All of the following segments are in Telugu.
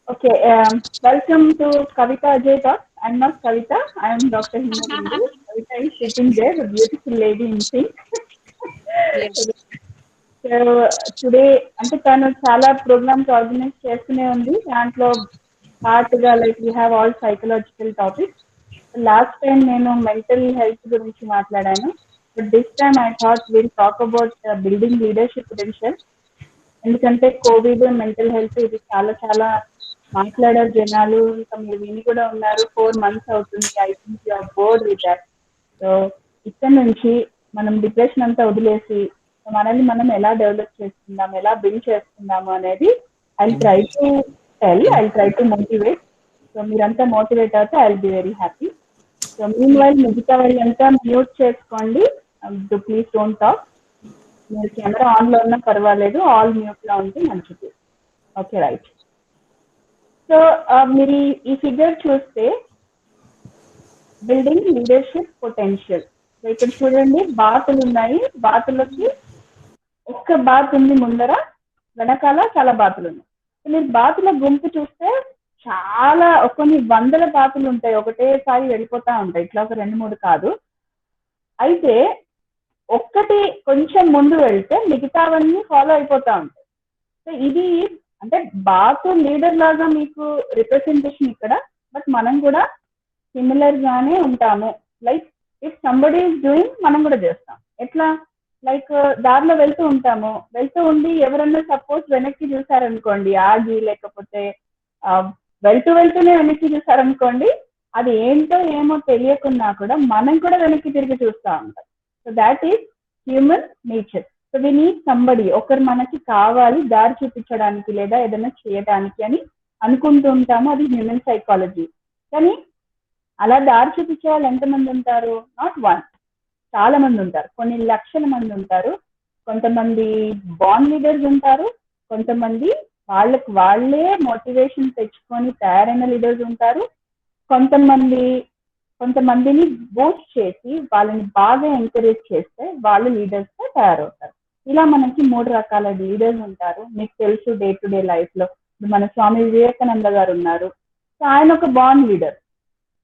Okay, welcome to Kavita Ajay Talk. I'm not Kavita, I am Dr. Hima Bindu. Kavita is sitting there, the beautiful lady in pink. Yes. So today అంటే తను చాలా ప్రోగ్రామ్స్ ఆర్గనైజ్ చేస్తూనే ఉంది. దాంట్లో పార్ట్గా like we have all psychological topics. Last time నేను మెంటల్ హెల్త్ గురించి మాట్లాడాను. But this time I thought will talk about building leadership potential. ఎందుకంటే కోవిడ్ మెంటల్ హెల్త్ ఇది చాలా చాలా మాట్లాడారు జనాలు. ఇంకా మీరు విని కూడా ఉన్నారు. 4 months అవుతుంది. I think you are bored with that. So ఇక్కడ నుంచి మనం డిప్రెషన్ అంతా వదిలేసి మనల్ని మనం ఎలా డెవలప్ చేసుకుందాం, ఎలా బిల్డ్ చేసుకుందాము అనేది I try to try to motivate. So మీరంతా మోటివేట్ అవుతే I will be very happy. So mean while మిగతా వాళ్ళంతా మ్యూట్ చేసుకోండి. Please don't talk. మీరు కెమెరా ఆన్ లో ఉన్నా పర్వాలేదు, ఆల్ మ్యూట్ లో ఉంటే మంచిది. Okay right. సో మీరు ఈ ఫిగర్ చూస్తే బిల్డింగ్ లీడర్షిప్ పొటెన్షియల్. సో ఇక్కడ చూడండి బాతులు ఉన్నాయి. బాతులకి ఒక్క బాత్ ఉంది ముందర, వెనకాల చాలా బాతులు ఉన్నాయి. మీరు బాతుల గుంపు చూస్తే చాలా కొన్ని వందల బాతులు ఉంటాయి, ఒకటేసారి వెళ్ళిపోతా ఉంటాయి. ఇట్లా ఒక 2-3 కాదు. అయితే ఒక్కటి కొంచెం ముందు వెళ్తే మిగతావన్నీ ఫాలో అయిపోతా ఉంటాయి. సో ఇది అంటే బాతు లీడర్ లాగా మీకు రిప్రజెంటేషన్ ఇక్కడ. బట్ మనం కూడా సిమిలర్ గానే ఉంటాము. Like if somebody is doing మనం కూడా చేస్తాం. ఎట్లా? లైక్ దారిలో వెళ్తూ ఉండి ఎవరన్నా సపోజ్ వెనక్కి చూసారనుకోండి, ఆగి లేకపోతే వెళ్తూనే వెనక్కి చూసారనుకోండి, అది ఏంటో ఏమో తెలియకున్నా కూడా మనం కూడా వెనక్కి తిరిగి చూస్తూ ఉంటాం. So that is human nature. So we need somebody, ఒకరు మనకి కావాలి దారి చూపించడానికి లేదా ఏదైనా చేయడానికి అని అనుకుంటూ ఉంటాము. అది హ్యూమన్ సైకాలజీ. కానీ అలా దారి చూపించే వాళ్ళు ఎంతమంది ఉంటారు? నాట్ వన్, చాలా మంది ఉంటారు. కొన్ని లక్షల మంది ఉంటారు. కొంతమంది బాండ్ లీడర్స్ ఉంటారు. కొంతమంది వాళ్ళకి వాళ్ళే మోటివేషన్ తెచ్చుకొని తయారైన లీడర్స్ ఉంటారు. కొంతమందిని బూస్ట్ చేసి వాళ్ళని బాగా ఎంకరేజ్ చేస్తే వాళ్ళు లీడర్స్ గా తయారవుతారు. ఇలా మనకి 3 రకాల లీడర్స్ ఉంటారు. మీకు తెలుసు డే టు డే లైఫ్ లో మన స్వామి వివేకానంద గారు ఉన్నారు. సో ఆయన ఒక బాండ్ లీడర్.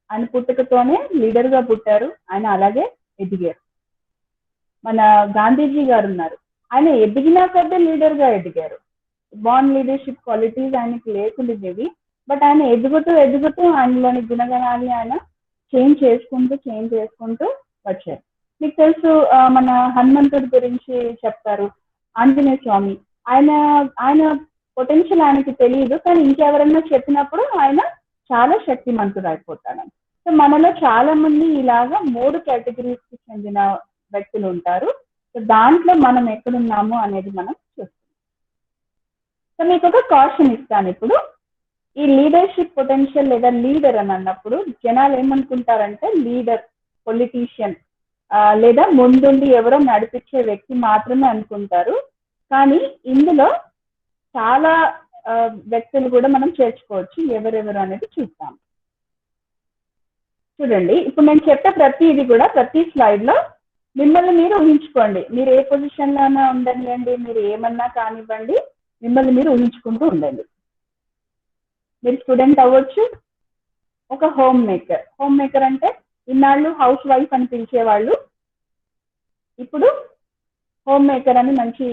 ఆయన పుట్టుకతోనే లీడర్ గా పుట్టారు. ఆయన అలాగే ఎదిగారు. మన గాంధీజీ గారు ఉన్నారు. ఆయన ఎదిగినా కొద్ది లీడర్ గా ఎదిగారు. బాండ్ లీడర్షిప్ క్వాలిటీస్ ఆయనకి లేకుండేవి. బట్ ఆయన ఎదుగుతూ ఆయనలోని గుణగణాలు ఆయన చేంజ్ చేసుకుంటూ వచ్చారు. మీకు తెలుసు మన హనుమంతుడి గురించి చెప్తారు. ఆంజనేయ స్వామి ఆయన పొటెన్షియల్ ఆయనకి తెలియదు, కానీ ఇంకెవరన్నా చెప్పినప్పుడు ఆయన చాలా శక్తిమంతుడు అయిపోతాడు. సో మనలో చాలా మంది ఇలాగా 3 కేటగిరీస్ కి చెందిన వ్యక్తులు ఉంటారు. సో దాంట్లో మనం ఎక్కడున్నాము అనేది మనం చూస్తాం. సో మీకు ఒక కాషన్ ఇస్తాను ఇప్పుడు. ఈ లీడర్షిప్ పొటెన్షియల్ లేదా లీడర్ అని అన్నప్పుడు జనాలు ఏమనుకుంటారంటే లీడర్, పొలిటీషియన్ లేదా ముందుండి ఎవరో నడిపించే వ్యక్తి మాత్రమే అనుకుంటారు. కానీ ఇందులో చాలా వ్యక్తులు కూడా మనం చేర్చుకోవచ్చు. ఎవరెవరు అనేది చూస్తాం. చూడండి, ఇప్పుడు నేను చెప్పే ప్రతి స్లైడ్ లో మిమ్మల్ని మీరు ఊహించుకోండి. మీరు ఏ పొజిషన్ లోనే ఉండండి, మీరు ఏమన్నా కానివ్వండి, మిమ్మల్ని మీరు ఊహించుకుంటూ ఉండండి. మీరు స్టూడెంట్ అవ్వచ్చు, ఒక హోమ్ మేకర్ అంటే ఇన్నాళ్ళు హౌస్ వైఫ్ అని పిలిచేవాళ్ళు, ఇప్పుడు హోమ్ మేకర్ అని మంచి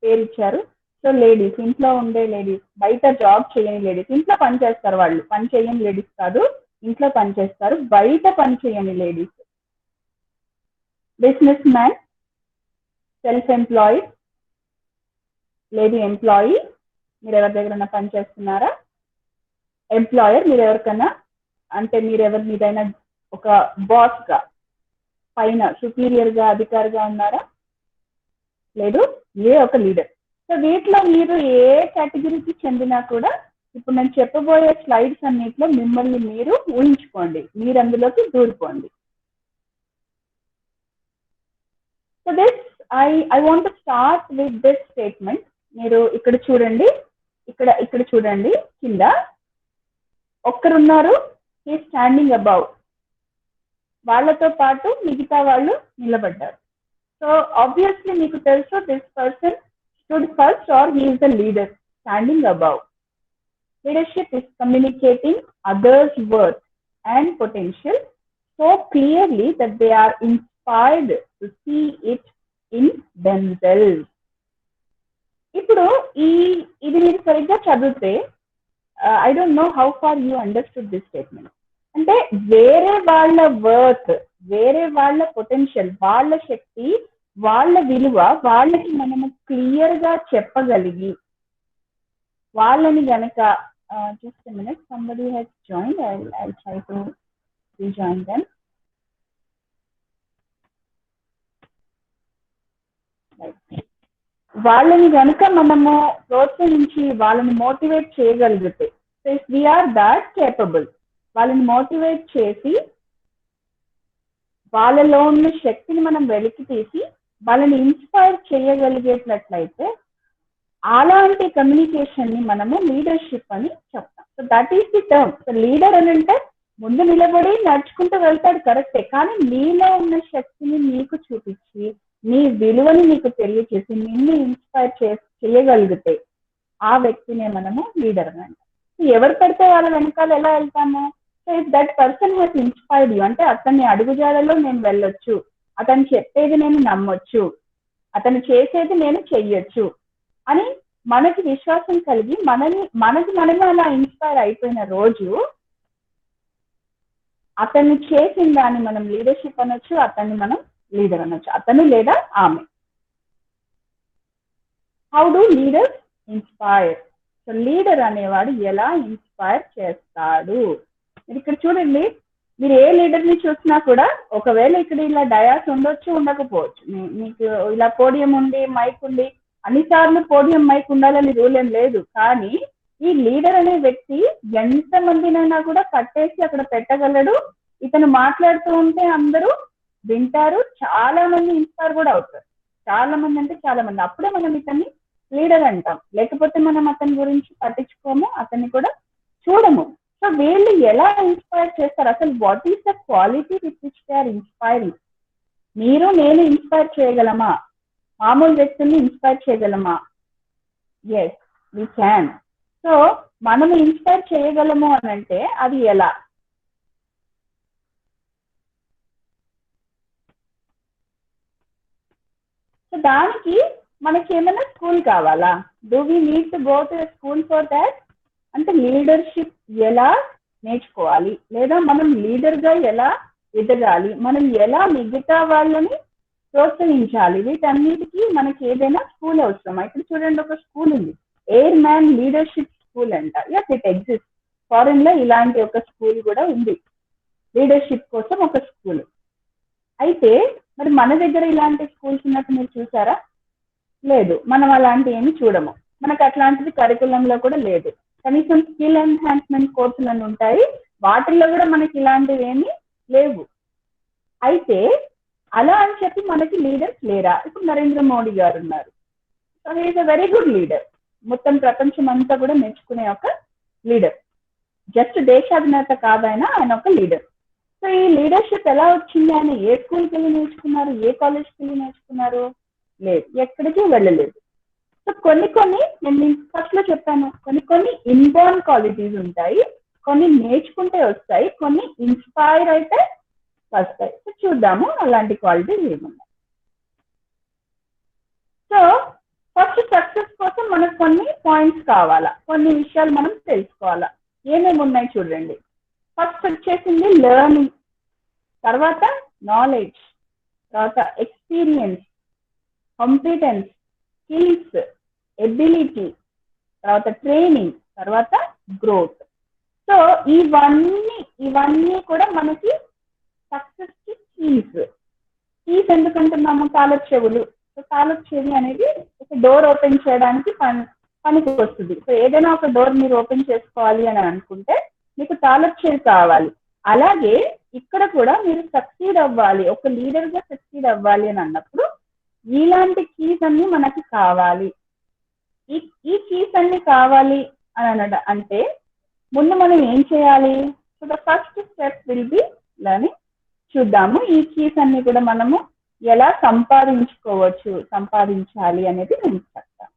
పేరు ఇచ్చారు. సో లేడీస్, ఇంట్లో ఉండే లేడీస్, బయట జాబ్ చేయని లేడీస్, ఇంట్లో పని చేస్తారు. వాళ్ళు పని చేయని లేడీస్ కాదు, ఇంట్లో పని చేస్తారు. బయట పని చేయని ladies. Business man, self employed, lady employee, మీరు ఎవరి దగ్గర పని చేస్తున్నారా? ఎంప్లాయర్, మీరు ఎవరికన్నా అంటే మీరెవరి మీదైనా ఒక బాస్ గా పైన సుపీరియర్ గా అధికారిగా ఉన్నారా? లేదు, ఏ ఒక లీడర్. సో వీటిలో మీరు ఏ కేటగిరీకి చెందినా కూడా ఇప్పుడు నేను చెప్పబోయే స్లైడ్స్ అన్నింటిలో మిమ్మల్ని మీరు ఊహించుకోండి, మీరు అందులోకి దూరిపోండి. So this I want to start with this statement. మీరు ఇక్కడ చూడండి, ఇక్కడ చూడండి, కింద ఒక్కరున్నారు, హీ స్టాండింగ్ అబౌవ్. వాళ్ళతో పాటు మిగతా వాళ్ళు నిలబడ్డారు. సో ఆబ్వియస్లీ మీకు తెలుసు this person stood first or he is the leader standing above. Leadership is communicating others' worth and potential so clearly that they are inspired to see it in themselves. ఇప్పుడు ఇది మీరు సరిగ్గా చదివితే I don't know how far you understood this statement. అంటే వేరే వాళ్ళ వర్త్, వేరే వాళ్ళ పొటెన్షియల్, వాళ్ళ శక్తి, వాళ్ళ విలువ వాళ్ళకి మనము క్లియర్ గా చెప్పగలిగి వాళ్ళని గనక just minute, somebody has joined, I try to rejoin them. వాళ్ళని గనక మనము ప్రోత్సహించి వాళ్ళని మోటివేట్ చేయగలిగితే, ఇఫ్ వీఆర్ దాట్ కేపబుల్, వాళ్ళని మోటివేట్ చేసి వాళ్ళలో ఉన్న శక్తిని మనం వెలికి తీసి వాళ్ళని ఇన్స్పైర్ చేయగలిగేటట్లయితే అలాంటి కమ్యూనికేషన్ ని మనము లీడర్షిప్ అని చెప్తాం. So that is the term. So leader అని అంటే ముందు నిలబడి నడుచుకుంటూ వెళ్తాడు, కరెక్టే, కానీ నీలో ఉన్న శక్తిని నీకు చూపించి నీ విలువని నీకు తెలియచేసి నిన్ను ఇన్స్పైర్ చేయగలిగితే ఆ వ్యక్తినే మనము లీడర్ అని అంటాం. ఎవరు పడితే వాళ్ళ వెనకాల ఎలా వెళ్తాము? So if that person has inspired you, అంటే అతని అడుగుజాడలో నేను వెళ్ళొచ్చు, అతను చెప్పేది నేను నమ్మొచ్చు, అతను చేసేది నేను చెయ్యొచ్చు అని మనకి విశ్వాసం కలిగి మనకి మనమే అలా ఇన్స్పైర్ అయిపోయిన రోజు అతన్ని చేసిన దాన్ని మనం లీడర్షిప్ అనొచ్చు, అతన్ని మనం లీడర్ అనొచ్చు, అతను లేదా ఆమె. How do leaders inspire? So leader అనేవాడు ఎలా ఇన్స్పైర్ చేస్తాడు? మీరు ఇక్కడ చూడండి, మీరు ఏ లీడర్ ని చూసినా కూడా ఒకవేళ ఇక్కడ ఇలా డయాస్ ఉండొచ్చు, ఉండకపోవచ్చు, మీకు ఇలా పోడియం ఉండి మైక్ ఉండి, అన్నిసార్లు పోడియం మైక్ ఉండాలని రూల్ ఏం లేదు, కానీ ఈ లీడర్ అనే వ్యక్తి ఎంత మందినైనా కూడా కట్టేసి అక్కడ పెట్టగలడు. ఇతను మాట్లాడుతూ ఉంటే అందరూ వింటారు, చాలా మంది ఇన్స్పైర్ కూడా అవుతారు, చాలా మంది అంటే చాలా మంది. అప్పుడే మనం ఇతన్ని లీడర్ అంటాం, లేకపోతే మనం అతని గురించి పట్టించుకోము, అతన్ని కూడా చూడము. సో వీళ్ళు ఎలా ఇన్స్పైర్ చేస్తారు? అసలు what is the quality with which they are inspiring? మీరు నేను ఇన్స్పైర్ చేయగలమా? మామూలు వ్యక్తుల్ని ఇన్స్పైర్ చేయగలమా? Yes, we can. సో మనము ఇన్స్పైర్ చేయగలము అని అంటే అది ఎలా? సో దానికి మనకి ఏమైనా స్కూల్ కావాలా? Do we need to go to school for that? అంటే లీడర్షిప్ ఎలా నేర్చుకోవాలి, లేదా మనం లీడర్ గా ఎలా ఎదగాలి, మనం ఎలా మిగతా వాళ్ళని ప్రోత్సహించాలి, వీటన్నిటికీ మనకి ఏదైనా స్కూల్ అవసరం. ఇక్కడ చూడండి, ఒక స్కూల్ ఉంది, ఎయిర్ మ్యాన్ లీడర్షిప్ స్కూల్ అంట. Yes, it exist. ఫారెన్ లో ఇలాంటి ఒక స్కూల్ కూడా ఉంది, లీడర్షిప్ కోసం ఒక స్కూల్. అయితే మరి మన దగ్గర ఇలాంటి స్కూల్స్ ఉన్నట్టు మీరు చూసారా? లేదు, మనం అలాంటి ఏమి చూడము. మనకు అట్లాంటిది కరికులంలో కూడా లేదు. కనీసం స్కిల్ ఎన్హాన్స్మెంట్ కోర్సులను ఉంటాయి, వాటిల్లో కూడా మనకి ఇలాంటివి ఏమీ లేవు. అయితే అలా అని చెప్పి మనకి లీడర్స్ లేరా? ఇప్పుడు నరేంద్ర మోడీ గారు ఉన్నారు, so he is a very good leader. మొత్తం ప్రపంచం అంతా కూడా మెచ్చుకునే ఒక లీడర్. జస్ట్ దేశాధినేత కాదైనా ఆయన ఒక లీడర్. సో ఈ లీడర్షిప్ ఎలా వచ్చింది? ఆయన ఏ స్కూల్కి వెళ్ళి నేర్చుకున్నారు, ఏ కాలేజ్కి వెళ్ళి నేర్చుకున్నారు? లేదు, ఎక్కడికి వెళ్ళలేదు. సో కొన్ని నేను ఫస్ట్ లో చెప్పాను, కొన్ని ఇన్బోర్న్ క్వాలిటీస్ ఉంటాయి, కొన్ని నేర్చుకుంటే వస్తాయి, కొన్ని ఇన్స్పైర్ అయితే వస్తాయి. సో చూద్దాము అలాంటి క్వాలిటీస్ ఏమున్నాయి. సో ఫస్ట్ సక్సెస్ కోసం మనకు కొన్ని పాయింట్స్ కావాలా, కొన్ని విషయాలు మనం తెలుసుకోవాలా. ఏమేమి ఉన్నాయి చూడండి. ఫస్ట్ వచ్చేసింది లెర్నింగ్, తర్వాత నాలెడ్జ్, తర్వాత ఎక్స్పీరియన్స్, కాంపిటెన్స్, స్కిల్స్, ఎబిలిటీ, తర్వాత ట్రైనింగ్, తర్వాత గ్రోత్. సో ఇవన్నీ కూడా మనకి సక్సెస్ కి కీస్ ఎందుకంటున్నాము? తాళపు చెవులు. సో తాళపు చెవి అనేది ఒక డోర్ ఓపెన్ చేయడానికి పనికి వస్తుంది. సో ఏదైనా ఒక డోర్ మీరు ఓపెన్ చేసుకోవాలి అని అనుకుంటే మీకు తాళపు చెవి కావాలి. అలాగే ఇక్కడ కూడా మీరు సక్సీడ్ అవ్వాలి, ఒక లీడర్ గా సక్సీడ్ అవ్వాలి అని అన్నప్పుడు ఇలాంటి కీస్ అన్ని మనకి కావాలి. ఈ కీస్ అన్ని కావాలి అని అంటే ముందు మనం ఏం చేయాలి? So the first step will be learning. చూద్దాము ఈ కీస్ అన్ని కూడా మనము ఎలా సంపాదించాలి అనేది నేను చెప్తాను.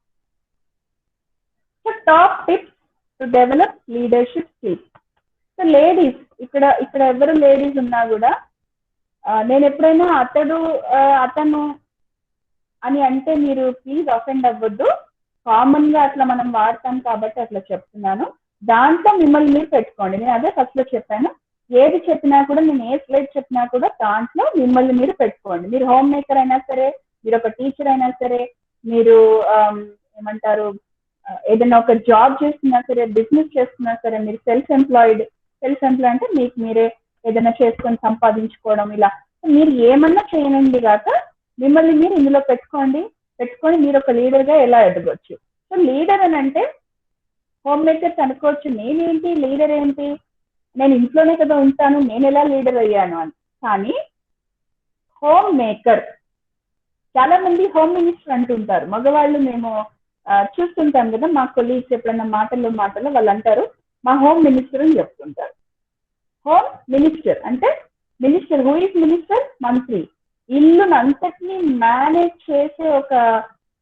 So top tips to develop leadership skills. So ladies, ఇక్కడ ఎవరు లేడీస్ ఉన్నా కూడా నేను ఎప్పుడైనా అతను అని అంటే మీరు ప్లీజ్ అఫెండ్ అవ్వద్దు. కామన్ గా అట్లా మనం వాడతాం కాబట్టి అట్లా చెప్తున్నాను. దాంట్లో మిమ్మల్ని మీరు పెట్టుకోండి. నేను అదే ఫస్ట్ లో చెప్పాను, ఏది చెప్పినా కూడా, నేను ఏ స్లైడ్ చెప్పినా కూడా దాంట్లో మిమ్మల్ని మీరు పెట్టుకోండి. మీరు హోమ్ మేకర్ అయినా సరే, మీరు ఒక టీచర్ అయినా సరే, మీరు ఏమంటారు ఏదైనా ఒక జాబ్ చేస్తున్నా సరే, బిజినెస్ చేస్తున్నా సరే, మీరు సెల్ఫ్ ఎంప్లాయిడ్ అంటే మీకు మీరే ఏదైనా చేసుకొని సంపాదించుకోవడం, ఇలా మీరు ఏమన్నా చేయనండి కాక మిమ్మల్ని మీరు ఇందులో పెట్టుకొని మీరు ఒక లీడర్ గా ఎలా ఎదగొచ్చు. సో లీడర్ అని అంటే హోమ్ మేకర్స్ అనుకోవచ్చు, నేనేంటి లీడర్ ఏంటి, నేను ఇంట్లోనే కదా ఉంటాను, నేను ఎలా లీడర్ అయ్యాను అని. కానీ హోమ్ మేకర్, చాలా మంది హోమ్ మినిస్టర్ అంటుంటారు మగవాళ్ళు. మేము చూస్తుంటాం కదా, మా కొలీగ్స్ ఎప్పుడైనా మాటల్లో వాళ్ళు అంటారు మా హోమ్ మినిస్టర్ అని చెప్తుంటారు. హోమ్ మినిస్టర్ అంటే మినిస్టర్, హూ ఇస్ మినిస్టర్, మంత్రి. ఇల్లును అంతటినీ మేనేజ్ చేసే ఒక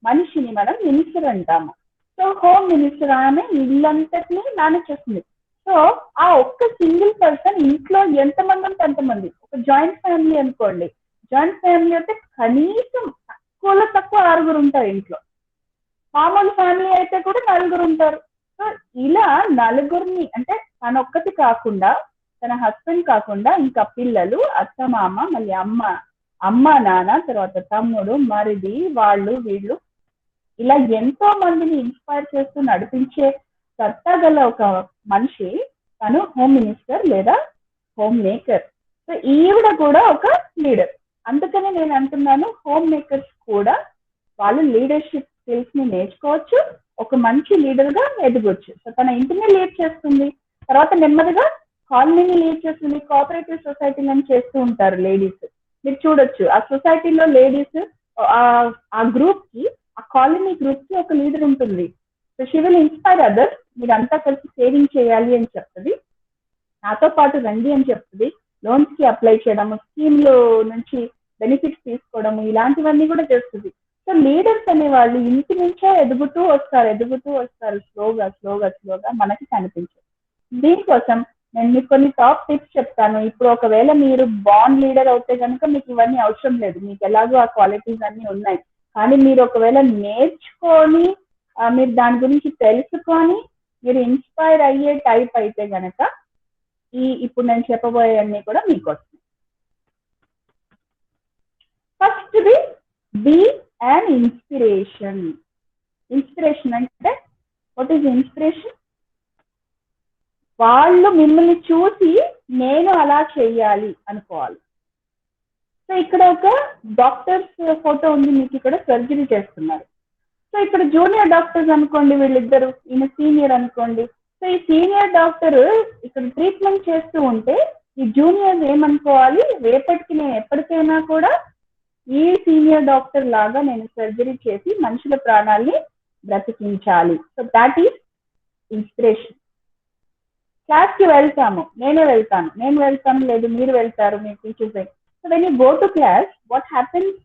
మనిషిని మనం మినిస్టర్ అంటాము. సో హోమ్ మినిస్టర్ ఆమె ఇల్లంతటినీ మేనేజ్ చేస్తుంది. సో ఆ ఒక్క సింగిల్ పర్సన్ ఇంట్లో ఎంతమంది ఉంటే అంతమంది. ఒక జాయింట్ ఫ్యామిలీ అనుకోండి, జాయింట్ ఫ్యామిలీ అయితే కనీసం తక్కువలో తక్కువ 6 ఉంటారు ఇంట్లో. మామూలు ఫ్యామిలీ అయితే కూడా 4 ఉంటారు. సో ఇలా 4 అంటే తన ఒక్కటి కాకుండా, తన హస్బెండ్ కాకుండా ఇంకా పిల్లలు, అత్త మామ, మళ్ళీ అమ్మ నాన్న, తర్వాత తమ్ముడు, మరిది, వాళ్ళు వీళ్ళు, ఇలా ఎంతో మందిని ఇన్స్పైర్ చేస్తూ నడిపించే సత్తా గల ఒక మనిషి తను హోమ్ మినిస్టర్ లేదా హోమ్ మేకర్. సో ఈవిడ కూడా ఒక లీడర్. అందుకనే నేను అంటున్నాను, హోమ్ మేకర్స్ కూడా వాళ్ళు లీడర్షిప్ స్కిల్స్ ని నేర్చుకోవచ్చు, ఒక మంచి లీడర్ గా ఎదగొచ్చు. సో తన ఇంటిని లీడ్ చేస్తుంది, తర్వాత నెమ్మదిగా కాలనీని లీడ్ చేస్తుంది. కోఆపరేటివ్ సొసైటీలను చేస్తూ ఉంటారు లేడీస్, మీరు చూడొచ్చు. ఆ సొసైటీలో లేడీస్ ఆ గ్రూప్ కి, ఆ కాలనీ గ్రూప్ కి ఒక లీడర్ ఉంటుంది. So she will inspire others. మీరంతా కలిసి సేవింగ్ చేయాలి అని చెప్తుంది, నాతో పాటు రండి అని చెప్తుంది, లోన్స్ కి అప్లై చేయడము, స్కీమ్లో నుంచి బెనిఫిట్స్ తీసుకోవడము, ఇలాంటివన్నీ కూడా చేస్తుంది. సో లీడర్స్ అనే వాళ్ళు ఇంటి నుంచే ఎదుగుతూ వస్తారు స్లోగా మనకి కనిపించదు. దీనికోసం నేను మీకు కొన్ని టాప్ టిప్స్ చెప్తాను. ఇప్పుడు ఒకవేళ మీరు బాండ్ లీడర్ అవుతే కనుక మీకు ఇవన్నీ అవసరం లేదు, మీకు ఎలాగో ఆ క్వాలిటీస్ అన్ని ఉన్నాయి. కానీ మీరు ఒకవేళ నేర్చుకొని మీరు దాని గురించి తెలుసుకొని మీరు ఇన్స్పైర్ అయ్యే టైప్ అయితే గనక ఇప్పుడు నేను చెప్పబోయేవన్నీ కూడా మీకు వస్తాయి. First the be and inspiration. Inspiration అంటే వాట్ ఈస్ ఇన్స్పిరేషన్? వాళ్ళు మిమ్మల్ని చూసి నేను అలా చెయ్యాలి అనుకోవాలి. సో ఇక్కడ ఒక డాక్టర్స్ ఫోటో ఉంది మీకు, ఇక్కడ సర్జరీ చేస్తున్నారు. సో ఇక్కడ జూనియర్ డాక్టర్స్ అనుకోండి వీళ్ళిద్దరు, ఈయన సీనియర్ అనుకోండి. సో ఈ సీనియర్ డాక్టర్ ఇక్కడ ట్రీట్మెంట్ చేస్తూ ఉంటే ఈ జూనియర్ ఏమనుకోవాలి, రేపటికి నేను ఎప్పటికైనా కూడా ఈ సీనియర్ డాక్టర్ లాగా నేను సర్జరీ చేసి మనుషుల ప్రాణాల్ని బ్రతికించాలి. So that is inspiration. Class కి వెళ్తాము, నేను వెళ్తాను లేదు మీరు వెళ్తారు, మీ teachers. So when you go to class, what happens,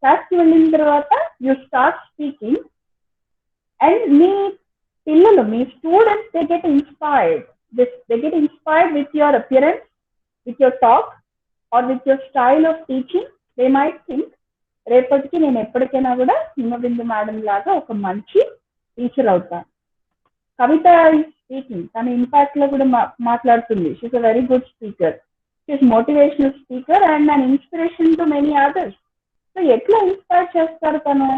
class కి వెళ్ళిన తర్వాత యూ స్టార్ట్ స్పీకింగ్ అండ్ మీ పిల్లలు, మీ students, they get inspired with your appearance, with your talk or with your style of teaching. They might think రేపటికి నేను ఎప్పటికైనా కూడా హిమబిందు మేడం లాగా ఒక మంచి టీచర్ అవుతాను. కవిత స్పీకింగ్, తన ఇంపాక్ట్ లో కూడా మాట్లాడుతుంది. She's a very good speaker, she's motivational speaker and an inspiration to many others. So ఎట్లా ఇన్స్పైర్ చేస్తారు తను?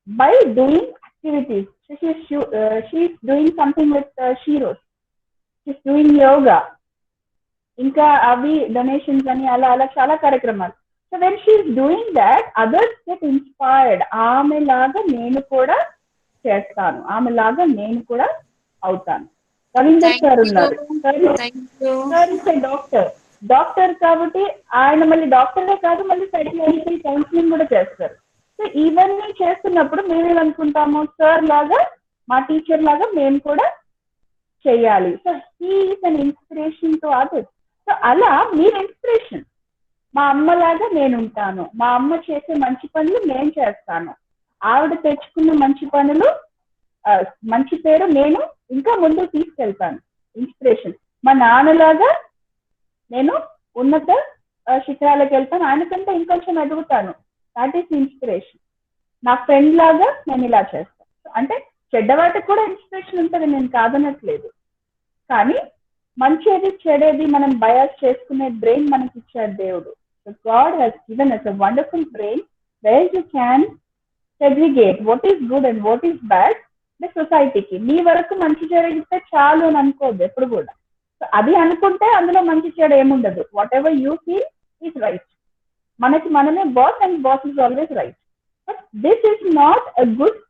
By doing activities. She's doing something with sheroes, she's doing yoga, ఇంకా అవి డొనేషన్స్ అని అలా చాలా కార్యక్రమాలు. So when she's doing that, others get inspired. ఆమెలాగా నేను కూడా చేస్తాను, ఆమెలాగా నేను కూడా అవుతాను. రవీందర్ సార్ ఉన్నారు, డాక్టర్ కాబట్టి ఆయన మళ్ళీ డాక్టరే కాదు, మళ్ళీ సైకలాజికల్ కౌన్సిలింగ్ కూడా చేస్తారు. సో ఇవన్నీ చేస్తున్నప్పుడు మేమేమనుకుంటాము, సార్ లాగా, మా టీచర్ లాగా మేము కూడా చెయ్యాలి. So he is an inspiration to others. So అలా మీరు ఇన్స్పిరేషన్. మా అమ్మలాగా నేను ఉంటాను, మా అమ్మ చేసే మంచి పనులు నేను చేస్తాను, ఆవిడ తెచ్చుకున్న మంచి పనులు మంచి పేరు నేను ఇంకా ముందుకు తీసుకెళ్తాను. ఇన్స్పిరేషన్ మా నాన్నలాగా నేను ఉన్నత శిఖరాలకు వెళ్తాను, ఆయనకంటే ఇంకొంచెం ఎదుగుతాను. That is inspiration. నా ఫ్రెండ్ లాగా నేను ఇలా చేస్తాను. అంటే చెడ్డవాటికి కూడా ఇన్స్పిరేషన్ ఉంటుంది, నేను కాదనట్లేదు. కానీ మంచిది చెడేది మనం బయాస్ చేసుకునే బ్రెయిన్ మనకి ఇచ్చాడు దేవుడు. God he's given us a wonderful brain where you can segregate what is good and what is bad. సొసైటీకి నీ వరకు మంచి జరిగితే చాలు అని అనుకోద్దు ఎప్పుడు కూడా. అది అనుకుంటే అందులో మంచి చెడు ఏముండదు. Whatever you feel is right. మనకి మనమే boss and boss is always right. But this is not a good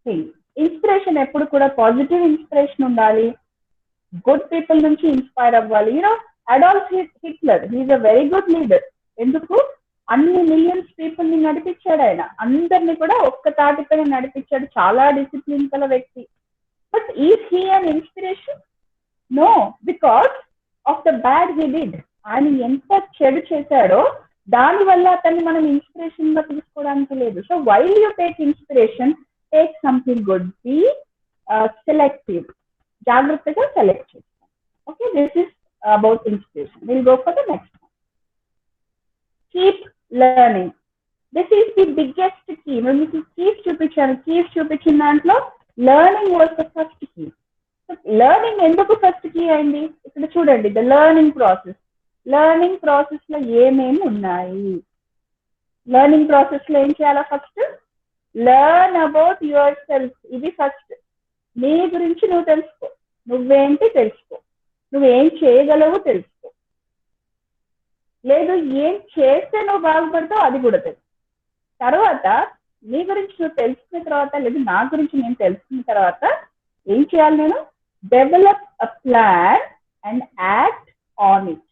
thing. Inspiration ఎప్పుడు కూడా పాజిటివ్ ఇన్స్పిరేషన్ ఉండాలి, గుడ్ పీపుల్ నుంచి ఇన్స్పైర్ అవ్వాలి. You know Adolf Hitler he is a very good leader. ఎందుకు? అన్ని మిలియన్స్ పీపుల్ ని నడిపించాడు ఆయన, అందరినీ కూడా ఒక్క తాటిపైన నడిపించాడు. చాలా డిసిప్లిన్ గల వ్యక్తి. But is he an inspiration? No, because of the bad he did. ఆయన ఎంత చెడు చేశాడో దాని వల్ల అతన్ని మనం ఇన్స్పిరేషన్ గా తీసుకోవడానికి లేదు. So while you take inspiration, take something good. Be selective. జాగ్రత్తగా సెలెక్ట్ చేస్తాం. Okay, this is about inspiration. Will go for the next. Keep learning. This is the biggest key. మీకు కీస్ చూపించాను, కీస్ చూపించిన దాంట్లో learning was the first key. Learning ఎందుకు ఫస్ట్ కీ అయింది? ఇక్కడ చూడండి, the learning process. Learning process లో ఏమేమి ఉన్నాయి? లెర్నింగ్ ప్రాసెస్ లో ఏం చేయాలా? First learn about your self. ఇది ఫస్ట్. నీ గురించి నువ్వు తెలుసుకో, నువ్వేంటి తెలుసుకో, నువ్వేం చేయగలవు తెలుసుకో. లేదు ఏం చేస్తే నువ్వు బాగుపడతావు అది కూడా తెలుసు. తర్వాత నీ గురించి నువ్వు తెలుసుకున్న తర్వాత, లేదు నా గురించి నేను తెలుసుకున్న తర్వాత ఏం చేయాలి? నేను develop a plan and act on it.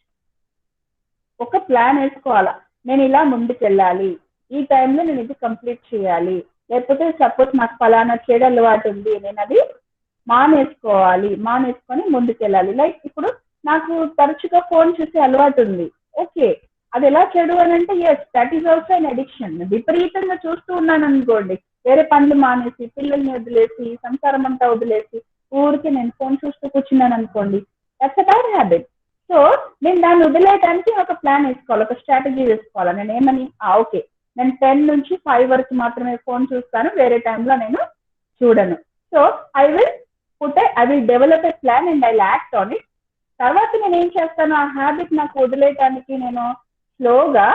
ఒక ప్లాన్ వేసుకోవాలా, నేను ఇలా ముందుకెళ్ళాలి, ఈ టైంలో నేను ఇది కంప్లీట్ చేయాలి. లేకపోతే సపోజ్ నాకు ఫలానా చెడు అలవాటు ఉంది, నేను అది మానేసుకోవాలి, మానేసుకొని ముందుకెళ్ళాలి. లైక్ ఇప్పుడు నాకు తరచుగా ఫోన్ చూసే అలవాటు ఉంది. ఓకే, అది ఎలా చెడు అని అంటే, yes that is also an addiction. విపరీతంగా చూస్తూ ఉన్నాను అనుకోండి, వేరే పనులు మానేసి, పిల్లల్ని వదిలేసి, సంసారం అంతా వదిలేసి ఊరికి నేను ఫోన్ చూస్తూ కూర్చున్నాను అనుకోండి, that's a bad habit. So నేను దాన్ని వదిలేయడానికి ఒక ప్లాన్ వేసుకోవాలి, ఒక స్ట్రాటజీ వేసుకోవాలి. నేను ఏమని, ఓకే నేను 10 నుంచి 5 వరకు మాత్రమే ఫోన్ చూస్తాను, వేరే టైంలో నేను చూడను. So I will develop a plan and I will act on it. తర్వాత నేను ఏం చేస్తాను, ఆ హ్యాబిట్ నాకు వదిలేయడానికి నేను స్లోగా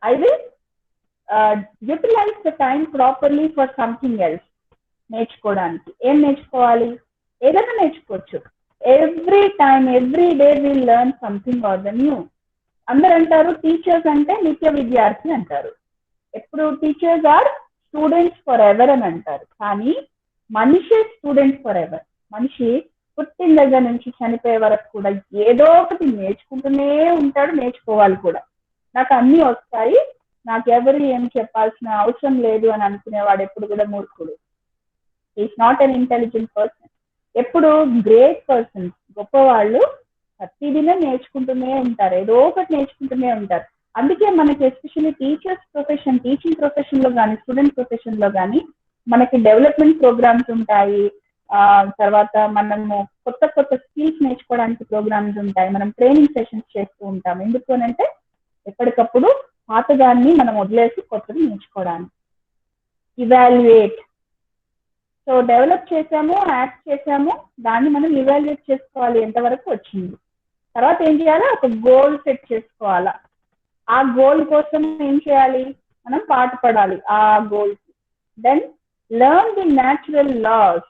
I will utilize the time properly for something else. నేర్చుకోవడానికి ఏం నేర్చుకోవాలి? ఏదైనా నేర్చుకోవచ్చు. Every time, every day will learn something or the new. అందరు అంటారు టీచర్స్ అంటే నిత్య విద్యార్థి అంటారు. ఎప్పుడు teachers are students forever అని అంటారు. కానీ మనిషి స్టూడెంట్ ఫర్ ఎవర్. మనిషి పుట్టిన దగ్గర నుంచి చనిపోయే వరకు కూడా ఏదో ఒకటి నేర్చుకుంటూనే ఉంటాడు, నేర్చుకోవాలి కూడా. నాకు అన్ని వస్తాయి, నాకు ఎవరు ఏం చెప్పాల్సిన అవసరం లేదు అని అనుకునేవాడు ఎప్పుడు కూడా మూర్ఖుడు. Is not an intelligent person. ఎప్పుడు గ్రేట్ పర్సన్స్, గొప్పవాళ్ళు ప్రతిదినం నేర్చుకుంటూనే ఉంటారు, ఏదో ఒకటి నేర్చుకుంటూనే ఉంటారు. అందుకే మనకి especially teachers profession, teaching profession లో కానీ, స్టూడెంట్ ప్రొఫెషన్ లో కానీ మనకి డెవలప్మెంట్ ప్రోగ్రామ్స్ ఉంటాయి. తర్వాత మనము కొత్త కొత్త స్కిల్స్ నేర్చుకోవడానికి ప్రోగ్రామ్స్ ఉంటాయి. మనం ట్రైనింగ్ సెషన్స్ చేస్తూ ఉంటాం. ఎందుకు అంటే ఎప్పటికప్పుడు పాతదాన్ని మనం వదిలేసి కొత్తది నేర్చుకోవడానికి. ఇవాల్యుయేట్. సో డెవలప్ చేసాము, యాక్ట్ చేసాము, దాన్ని మనం ఇవాల్యుయేట్ చేసుకోవాలి ఎంతవరకు వచ్చింది. తర్వాత ఏం చేయాలి? ఒక గోల్ సెట్ చేసుకోవాలా. ఆ గోల్ కోసం ఏం చేయాలి? మనం పాటుపడాలి ఆ గోల్ కి. Then learn the natural laws.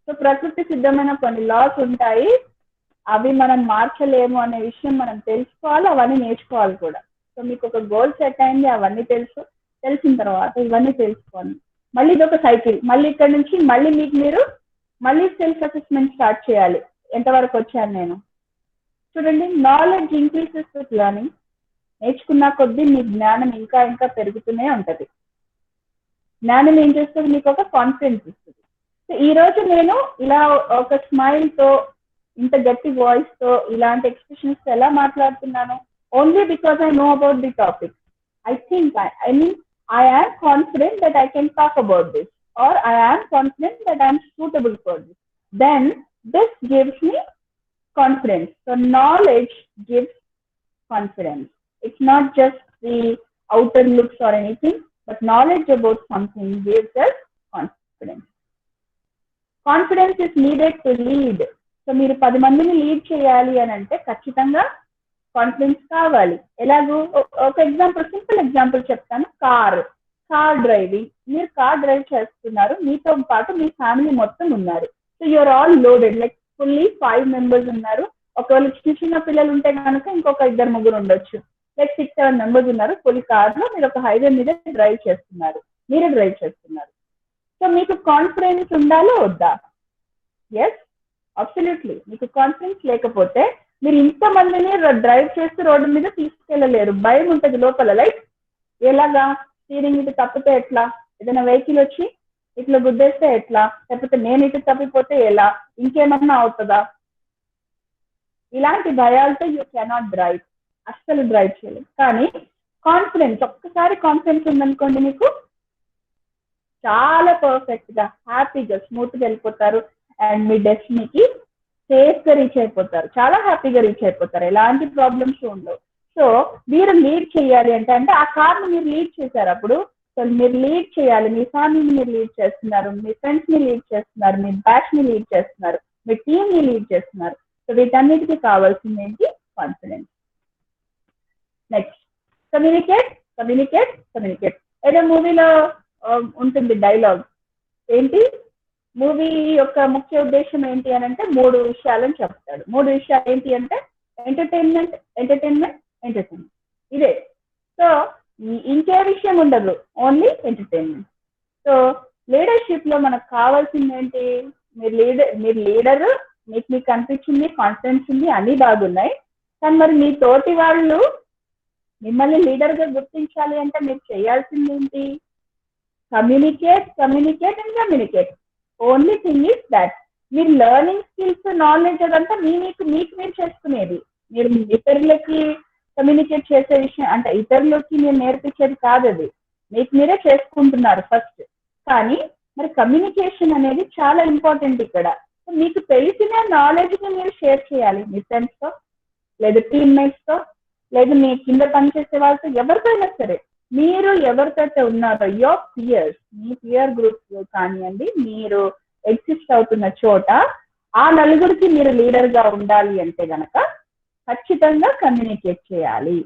So ప్రకృతి సిద్ధమైన కొన్ని లాస్ ఉంటాయి, అవి మనం మార్చలేము అనే విషయం మనం తెలుసుకోవాలి, అవన్నీ నేర్చుకోవాలి కూడా. సో మీకు ఒక గోల్ సెట్ అయింది, అవన్నీ తెలిసిన తర్వాత ఇవన్నీ తెలుసుకోండి. మళ్ళీ ఇది ఒక సైకిల్. మళ్ళీ ఇక్కడ నుంచి మళ్ళీ మీకు మీరు మళ్ళీ సెల్ఫ్ అసెస్మెంట్ స్టార్ట్ చేయాలి. ఎంతవరకు వచ్చాను నేను? చూడండి, నాలెడ్జ్ ఇంక్రీసెస్ విత్ లెర్నింగ్. నేర్చుకున్న కొద్దీ మీ జ్ఞానం ఇంకా ఇంకా పెరుగుతూనే ఉంటది. జ్ఞానం ఏం చేస్తుంది? మీకు ఒక కాన్ఫిడెన్స్ ఇస్తుంది. సో ఈ రోజు నేను ఇలా ఒక స్మైల్ తో, ఇంత గట్టి వాయిస్ తో, ఇలాంటి ఎక్స్ప్రెషన్స్ ఎలా మాట్లాడుతున్నాను? Only because I know about the topic. I am confident that I can talk about this. or I am confident that I am suitable for this. Then this gives me confidence. So knowledge gives confidence. It's not just the outer looks or anything, but knowledge about something gives us confidence. Confidence is needed to lead. So మీరు 10 మందిని లీడ్ చేయాలి అని అంటే ఖచ్చితంగా కాన్ఫిడెన్స్ కావాలి. ఎలాగో ఒక ఎగ్జాంపుల్, సింపుల్ ఎగ్జాంపుల్ చెప్తాను. Car driving. మీరు కార్ డ్రైవ్ చేస్తున్నారు, మీతో పాటు మీ ఫ్యామిలీ మొత్తం ఉన్నారు. So you're all loaded, like fully 5 members ఉన్నారు. ఒకవేళ చిన్న పిల్లలు ఉంటే కనుక ఇంకొక 2-3 ఉండొచ్చు. లైక్ 6-7 మెంబర్స్ ఉన్నారు. ఫుల్ కార్ లో మీరు ఒక హైవే మీద డ్రైవ్ చేస్తున్నారు, మీరే డ్రైవ్ చేస్తున్నారు. సో మీకు కాన్ఫిడెన్స్ ఉండాలో వద్దా? Yes, absolutely. మీకు కాన్ఫిడెన్స్ లేకపోతే మీరు ఇంతమందిని డ్రైవ్ చేస్తూ రోడ్డు మీద తీసుకెళ్ళలేరు. భయం ఉంటుంది లోపల. లైక్ ఎలాగా, స్టీరింగ్ ఇటు తప్పితే ఎట్లా, ఏదైనా వెహికల్ వచ్చి ఇట్లా గుద్దేస్తే ఎట్లా, లేకపోతే నేను ఇటు తప్పిపోతే ఎలా, ఇంకేమన్నా అవుతుందా, ఇలాంటి భయాలతో యూ కెనాట్ డ్రైవ్, అస్సలు డ్రైవ్ చేయలేదు. కానీ కాన్ఫిడెన్స్, ఒక్కసారి కాన్ఫిడెన్స్ ఉందనుకోండి, మీకు చాలా పర్ఫెక్ట్ గా హ్యాపీగా స్మూత్ గా వెళ్ళిపోతారు అండ్ మీ డెస్టినీకి సేఫ్ గా రీచ్ అయిపోతారు, చాలా హ్యాపీగా రీచ్ అయిపోతారు, ఎలాంటి ప్రాబ్లమ్స్ ఉండవు. సో మీరు లీడ్ చేయాలి అంటే ఆ కార్ ని మీరు లీడ్ చేశారు. అప్పుడు సో మీరు లీడ్ చేయాలి, మీ ఫ్యామిలీని మీరు లీడ్ చేస్తున్నారు, మీ ఫ్రెండ్స్ ని లీడ్ చేస్తున్నారు, మీ బ్యాచ్ ని లీడ్ చేస్తున్నారు, మీ టీమ్ ని లీడ్ చేస్తున్నారు. సో వీటన్నిటికీ కావాల్సింది ఏంటి? కాన్ఫిడెన్స్. Next, communicate. ఏదో మూవీలో ఉంటుంది డైలాగ్, ఏంటి మూవీ యొక్క ముఖ్య ఉద్దేశం ఏంటి అని అంటే 3 విషయాలని చెప్తాడు. 3 విషయాలు ఏంటి అంటే ఎంటర్టైన్మెంట్. ఇదే. సో ఇంకే విషయం ఉండదు, ఓన్లీ ఎంటర్టైన్మెంట్. సో లీడర్షిప్ లో మనకు కావాల్సింది ఏంటి? మీరు లీడర్, మీకు అనిపించింది, కాన్ఫిడెన్స్ ఉంది, అన్ని బాగున్నాయి. కానీ మరి మీ తోటి వాళ్ళు మిమ్మల్ని లీడర్ గా గుర్తించాలి అంటే మీరు చేయాల్సింది ఏంటి? Communicate. Only thing is that మీరు లెర్నింగ్ స్కిల్స్, నాలెడ్జ్ అదంతా మీకు మీరు చేసుకునేది. మీరు ఇతరులకి కమ్యూనికేట్ చేసే విషయం అంటే ఇతరులకి మీరు నేర్పించేది కాదు, అది మీకు మీరే చేసుకుంటున్నారు ఫస్ట్. కానీ మరి కమ్యూనికేషన్ అనేది చాలా ఇంపార్టెంట్ ఇక్కడ. మీకు తెలిసిన నాలెడ్జ్ ని మీరు షేర్ చేయాలి మీ ఫ్రెండ్స్ తో, లేదా టీమ్మేట్స్ తో, లేదా మీ కింద పనిచేసే వాళ్ళతో, ఎవరితో అయినా సరే. మీరు ఎవరితో ఉన్నారో యువర్ పియర్స్, మీ పియర్ గ్రూప్ కానివ్వండి, మీరు ఎగ్జిస్ట్ అవుతున్న చోట ఆ నలుగురికి మీరు లీడర్ గా ఉండాలి అంటే గనక ఖచ్చితంగా కమ్యూనికేట్ చేయాలి.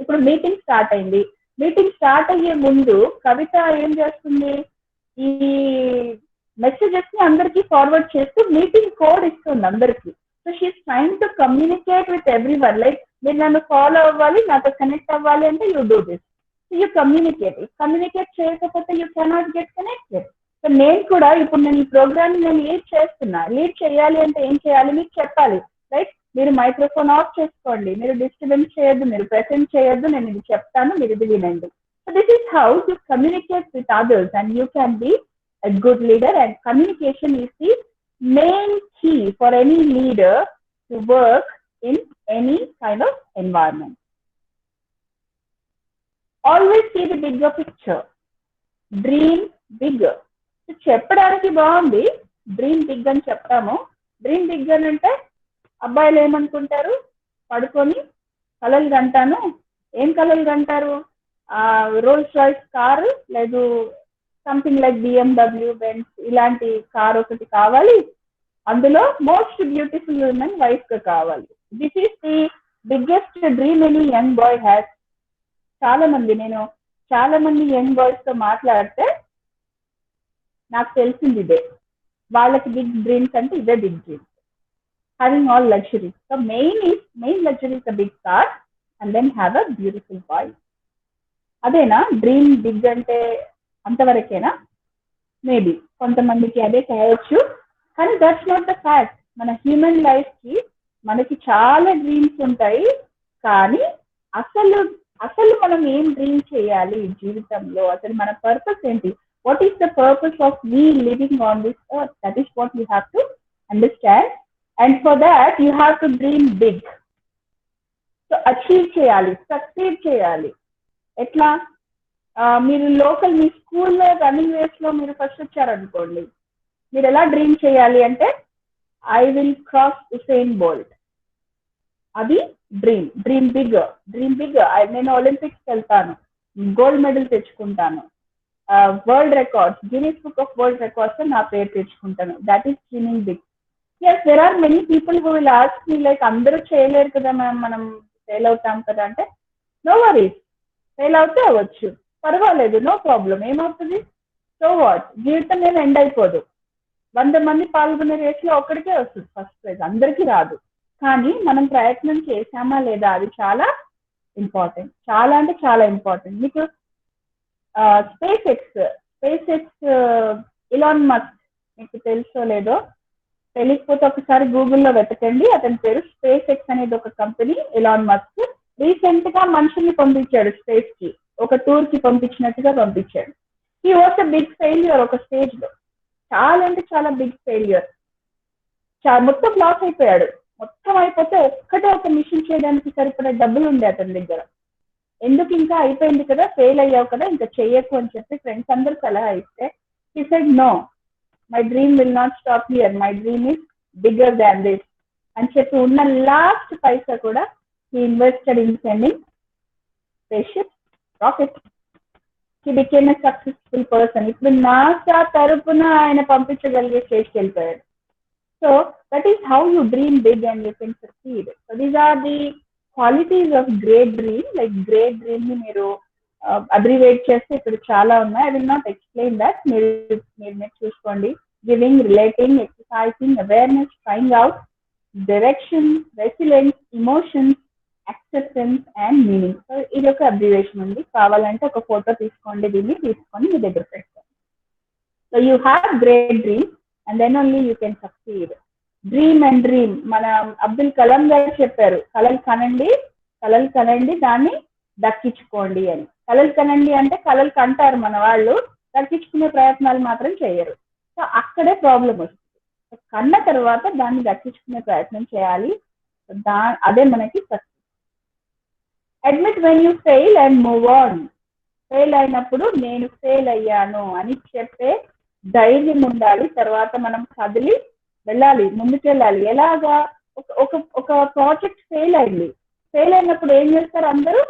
ఇప్పుడు మీటింగ్ స్టార్ట్ అయింది. మీటింగ్ స్టార్ట్ అయ్యే ముందు కవిత ఏం చేస్తుంది? ఈ మెసేజెస్ ని అందరికి ఫార్వర్డ్ చేస్తూ మీటింగ్ కోడ్ ఇస్తుంది అందరికి. So she's trying to communicate with everyone. Like మీరు నన్ను ఫాలో అవ్వాలి, నాతో కనెక్ట్ అవ్వాలి అంటే you do this. You communicate చేయకపోతే you cannot get connected. So నేను కూడా ఇప్పుడు నేను ఈ ప్రోగ్రామ్ నేను లీడ్ చేస్తున్నా. లీడ్ చేయాలి అంటే ఏం చేయాలి? మీకు చెప్పాలి. రైట్, మీరు మైక్రోఫోన్ ఆఫ్ చేసుకోండి, మీరు డిస్టర్బెన్స్ చేయొద్దు, మీరు ప్రెసెంట్ చేయొద్దు, నేను ఇది చెప్తాను, మీరు ఇది వినండి. So this is how to communicate with others and you can B a good leader. And communication is the main key for any leader to work in any kind of environment. Always see the bigger picture. Dream bigger. So చెప్పడానికి బాగుంది, డ్రీమ్ బిగ్ అని చెప్తాము. డ్రీమ్ బిగ్ అని అంటే అబ్బాయిలు ఏమనుకుంటారు? పడుకొని కలలు కంటాను. ఏం కలలు కంటారు? రోల్స్ రాయ్స్ కారు, లేదు సంథింగ్ లైక్ BMW, బెంజ్, ఇలాంటి కార్ ఒకటి కావాలి, అందులో మోస్ట్ బ్యూటిఫుల్ ఉమెన్ వైఫ్ గా కావాలి. This is the biggest dream any young boy has. నేను చాలా మంది యంగ్ బాయ్స్ తో మాట్లాడితే నాకు తెలిసింది ఇదే, వాళ్ళకి బిగ్ డ్రీమ్స్ అంటే ఇదే big dreams. Having all luxuries. So main luxury is a big car and then have a beautiful boy. అదేనా డ్రీమ్ బిగ్ అంటే? అంతవరకేనా? మేబీ కొంతమందికి అదే కావచ్చు, కానీ దట్స్ నాట్ ద ఫ్యాక్ట్. మన హ్యూమన్ లైఫ్ కి మనకి చాలా డ్రీమ్స్ ఉంటాయి, కానీ అసలు మనం ఏం డ్రీమ్ చేయాలి జీవితంలో, అసలు మన పర్పస్ ఏంటి? What is the purpose of we living on this earth? That is what you have to understand. And for that you have to dream big. So achieve చేయాలి, సక్సీడ్ చేయాలి. ఎట్లా? మీరు లోకల్ మీ స్కూల్లో రన్నింగ్ రేస్ లో మీరు ఫస్ట్ వచ్చారనుకోండి, మీరు ఎలా డ్రీమ్ చేయాలి అంటే I will cross Usain Bolt. అది డ్రీమ్ బిగ్. నేను ఒలింపిక్స్ వెళ్తాను, గోల్డ్ మెడల్ తెచ్చుకుంటాను, world records, Guinness book of world records నా పేరు తెచ్చుకుంటాను. That is dreaming big. Yes, there are many people who will ask me like అందరూ చేయలేరు కదా మ్యామ్, మనం ఫెయిల్ అవుతాం కదా అంటే, నో వరీస్, ఫెయిల్ అవుతే అవ్వచ్చు, పర్వాలేదు, నో ప్రాబ్లం, ఏమవుతుంది, సో వాట్, జీవితం నేను ఎండ్ అయిపోదు. 100 మంది పాల్గొనే రేస్లో ఒక్కడికే వస్తుంది ఫస్ట్ ప్రైజ్, అందరికీ రాదు. కానీ మనం ప్రయత్నం చేశామా లేదా, అది చాలా ఇంపార్టెంట్, చాలా అంటే చాలా ఇంపార్టెంట్. మీకు స్పేస్ ఎక్స్ ఇలాన్ మస్క్, మీకు తెలుసో లేదో, తెలియకపోతే ఒకసారి గూగుల్లో వెతకండి. అతని పేరు స్పేస్ ఎక్స్ అనేది ఒక కంపెనీ. ఇలాన్ మస్క్ రీసెంట్ గా మనుషుల్ని పంపించాడు స్పేస్ కి, ఒక టూర్ కి పంపించినట్టుగా పంపించాడు. He was a big failure. ఒక స్టేజ్ లో చాలా అంటే చాలా బిగ్ ఫెయిల్యూర్, మొత్తం లాస్ అయిపోయాడు. మొత్తం అయిపోతే ఒక్కటే ఒక మిషన్ చేయడానికి సరిపడే డబ్బులు ఉండే అతని దగ్గర. ఎందుకు, ఇంకా అయిపోయింది కదా, ఫెయిల్ అయ్యావు కదా, ఇంకా చెయ్యకు అని చెప్పి ఫ్రెండ్స్ అందరు సలహా ఇస్తే he said no, my dream will not stop here, my dream is bigger than this అని చెప్పి ఉన్న లాస్ట్ పైసా కూడా he invested in sending spaceship rocket. He became a successful person. ఇప్పుడు నాసా తరపున ఆయన పంపించగలిగే స్టేజ్కి వెళ్ళిపోయాడు. So that is how you dream big and you can succeed. So these are the qualities of great dream. Like great dream ని మీరు అబ్రివేట్ చేస్తే ఇక్కడ చాలా ఉన్నాయి. I will not explain that, మీరు చూసుకోండి. Giving, relating, exercising, awareness, trying out, direction, resilience, emotions, acceptance and meaning. So ఇది ఒక అబ్రివేషన్ ఉంది. కావాలంటే ఒక ఫోటో తీసుకోండి, దీన్ని తీసుకొని మీ దగ్గర పెట్టుకోండి. So you have great dream and then only you can succeed. Dream and dream, మన అబ్దుల్ కలాం గారు చెప్పారు, కలలు కనండి దాన్ని దక్కించుకోండి అని. కలలు కనండి అంటే కలలు కంటారు మన వాళ్ళు, దక్కించుకునే ప్రయత్నాలు మాత్రం చేయరు. సో అక్కడే ప్రాబ్లం వస్తుంది. కన్న తర్వాత దాన్ని దక్కించుకునే ప్రయత్నం చేయాలి. అదే మనకి success. Admit when you fail and move on. Fail అయినప్పుడు నేను ఫెయిల్ అయ్యాను అని చెప్పే ధైర్యం ఉండాలి. తర్వాత మనం కదిలి వెళ్ళాలి, ముందుకెళ్ళాలి. ఎలాగా, ఒక ప్రాజెక్ట్ ఫెయిల్ అయినప్పుడు ఏం చేస్తారు అందరూ,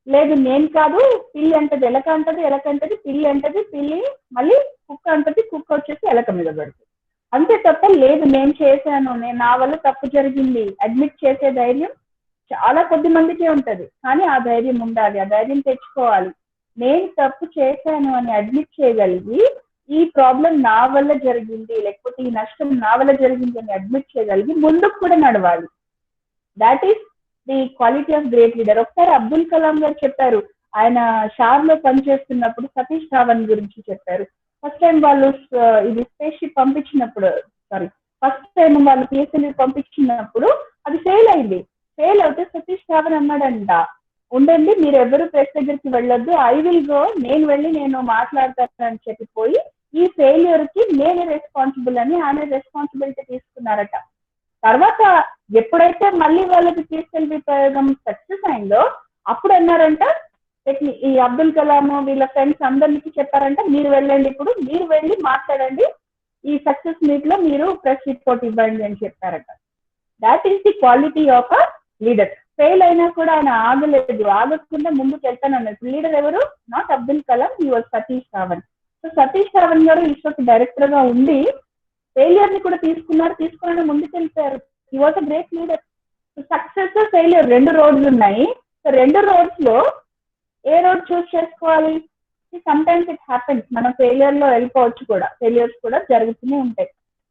లేదు నేను కాదు, పిల్లి అంటది ఎలక అంటది, ఎలక అంటది పిల్లి అంటది, పిల్లి మళ్ళీ కుక్క అంటది, కుక్క వచ్చేసి ఎలక మీద పడుతుంది. అంతే తప్ప లేదు నేను చేశాను, నా వల్ల తప్పు జరిగింది అడ్మిట్ చేసే ధైర్యం చాలా కొద్ది మందికే ఉంటది. కానీ ఆ ధైర్యం ఉండాలి, ఆ ధైర్యం తెచ్చుకోవాలి. నేను తప్పు చేశాను అని అడ్మిట్ చేయగలిగి, ఈ ప్రాబ్లం నా వల్ల జరిగింది, లేకపోతే ఈ నష్టం నా వల్ల జరిగింది అని అడ్మిట్ చేయగలిగి ముందుకు కూడా నడవాలి. That is the quality of great leader. ఒకసారి అబ్దుల్ కలాం గారు చెప్పారు, ఆయన షార్ లో పనిచేస్తున్నప్పుడు సతీష్ ధావన్ గురించి చెప్పారు. ఫస్ట్ టైం వాళ్ళు ఇది స్పేస్ షిప్ పంపించినప్పుడు, ఫస్ట్ టైం వాళ్ళు పిఎస్ఎల్వి పంపించినప్పుడు అది ఫెయిల్ అయింది. ఫెయిల్ అవుతే సతీష్ ధావన్ అన్నాడంట, ఉండండి మీరు ఎవరు ప్రెస్ దగ్గరికి వెళ్ళొద్దు, ఐ విల్ గో, నేను వెళ్ళి నేను మాట్లాడతాను అని చెప్పిపోయి ఈ ఫెయిల్యూర్ కి నేనే రెస్పాన్సిబుల్ అని ఆయన రెస్పాన్సిబిలిటీ తీసుకున్నారట. తర్వాత ఎప్పుడైతే మళ్ళీ వాళ్ళకి పిఎస్ఎల్వి ప్రయోగం సక్సెస్ అయిందో అప్పుడు అన్నారంట, ఈ అబ్దుల్ కలాం వీళ్ళ ఫ్రెండ్స్ అందరికి చెప్పారంట, మీరు వెళ్ళండి, ఇప్పుడు మీరు వెళ్ళి మాట్లాడండి, ఈ సక్సెస్ మీట్ లో మీరు ప్రెస్ రిపోర్ట్ ఇవ్వండి అని చెప్పారట. That is the quality of a leader. Fail అయినా కూడా ఆయన ఆగకుండా ముందుకు వెళ్తానన్నారు. లీడర్ ఎవరు? Not Abdul Kalam, he was Satish Dhawan. So Satish Dhawan గారు ఇస్రోకి డైరెక్టర్ గా ఉండి ఫెయిలియర్ ని కూడా తీసుకుని ముందుకు వెళ్ళిపోయారు. He was a great leader. Success, failure రెండు రోడ్స్ ఉన్నాయి. సో రెండు రోడ్స్ లో ఏ రోడ్ చూస్ చేసుకోవాలి? సమ్ టైమ్స్ ఇట్ హ్యాపెన్స్, మనం ఫెయిలియర్ లో వెళ్ళిపోవచ్చు కూడా, ఫెయిలియర్స్ కూడా జరుగుతూనే ఉంటాయి.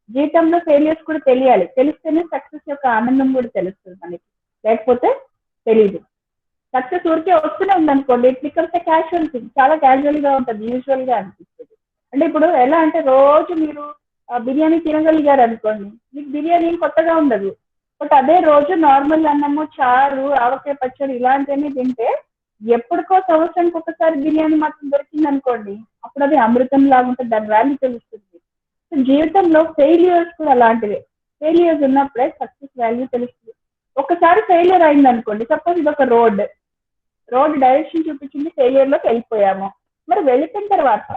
జీవితంలో ఫెయిలియర్స్ కూడా తెలియాలి, తెలిస్తేనే సక్సెస్ యొక్క ఆనందం కూడా తెలుస్తుంది మనకి, లేకపోతే తెలీదు. సక్సెస్ ఊరికే వస్తూనే ఉందనుకోండి, it becomes a casual thing, చాలా క్యాజువల్ గా ఉంటుంది, యూజువల్ గా అనిపిస్తుంది. అంటే ఇప్పుడు ఎలా అంటే రోజు మీరు బిర్యానీ తినగలిగారు అనుకోండి, మీకు బిర్యానీ కొత్తగా ఉండదు. బట్ అదే రోజు నార్మల్ అన్నము, చారు, ఆవకాయ పచ్చడి ఇలాంటివన్నీ తింటే ఎప్పటికో సంవత్సరానికి ఒకసారి బిర్యానీ మాత్రం దొరికింది అనుకోండి, అప్పుడు అది అమృతం లాగా ఉంటుంది, దాని వాల్యూ తెలుస్తుంది. జీవితంలో ఫెయిల్యూర్స్ కూడా అలాంటివే. ఫెయిల్యూర్స్ ఉన్నప్పుడే సక్సెస్ వాల్యూ తెలుస్తుంది. ఒకసారి ఫెయిల్యూర్ అయింది అనుకోండి, సపోజ్ ఇది ఒక రోడ్ డైరెక్షన్ చూపించింది, ఫెయిల్యూర్ లోకి వెళ్ళిపోయాము. మరి వెళ్ళిపోయిన తర్వాత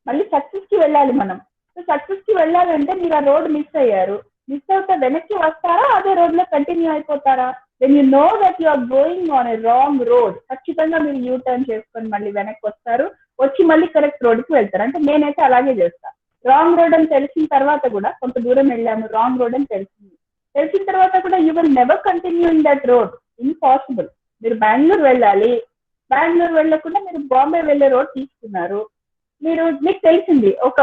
మళ్ళీ సక్సెస్ కి వెళ్ళాలి మనం. సో సక్సెస్ కి వెళ్ళాలంటే మీరు ఆ రోడ్ మిస్ అయ్యారు. మిస్ అవుతే వెనక్కి వస్తారా, అదే రోడ్ లో కంటిన్యూ అయిపోతారా? When you know that you are going on a wrong road, ఖచ్చితంగా మీరు యూ టర్న్ చేసుకొని మళ్ళీ వెనక్కి వస్తారు, వచ్చి మళ్ళీ కరెక్ట్ రోడ్ కి వెళ్తారు. అంటే నేనైతే అలాగే చేస్తాను. రాంగ్ రోడ్ అని తెలిసిన తర్వాత కూడా కొంత దూరం వెళ్ళాము, రాంగ్ రోడ్ అని తెలిసిన తర్వాత కూడా you will never continue in that road, impossible. మీరు బెంగళూరు వెళ్ళాలి, బెంగళూరు వెళ్ళకుండా మీరు బాంబే వెళ్ళే రోడ్ తీసుకున్నారు. మీకు తెలిసింది ఒక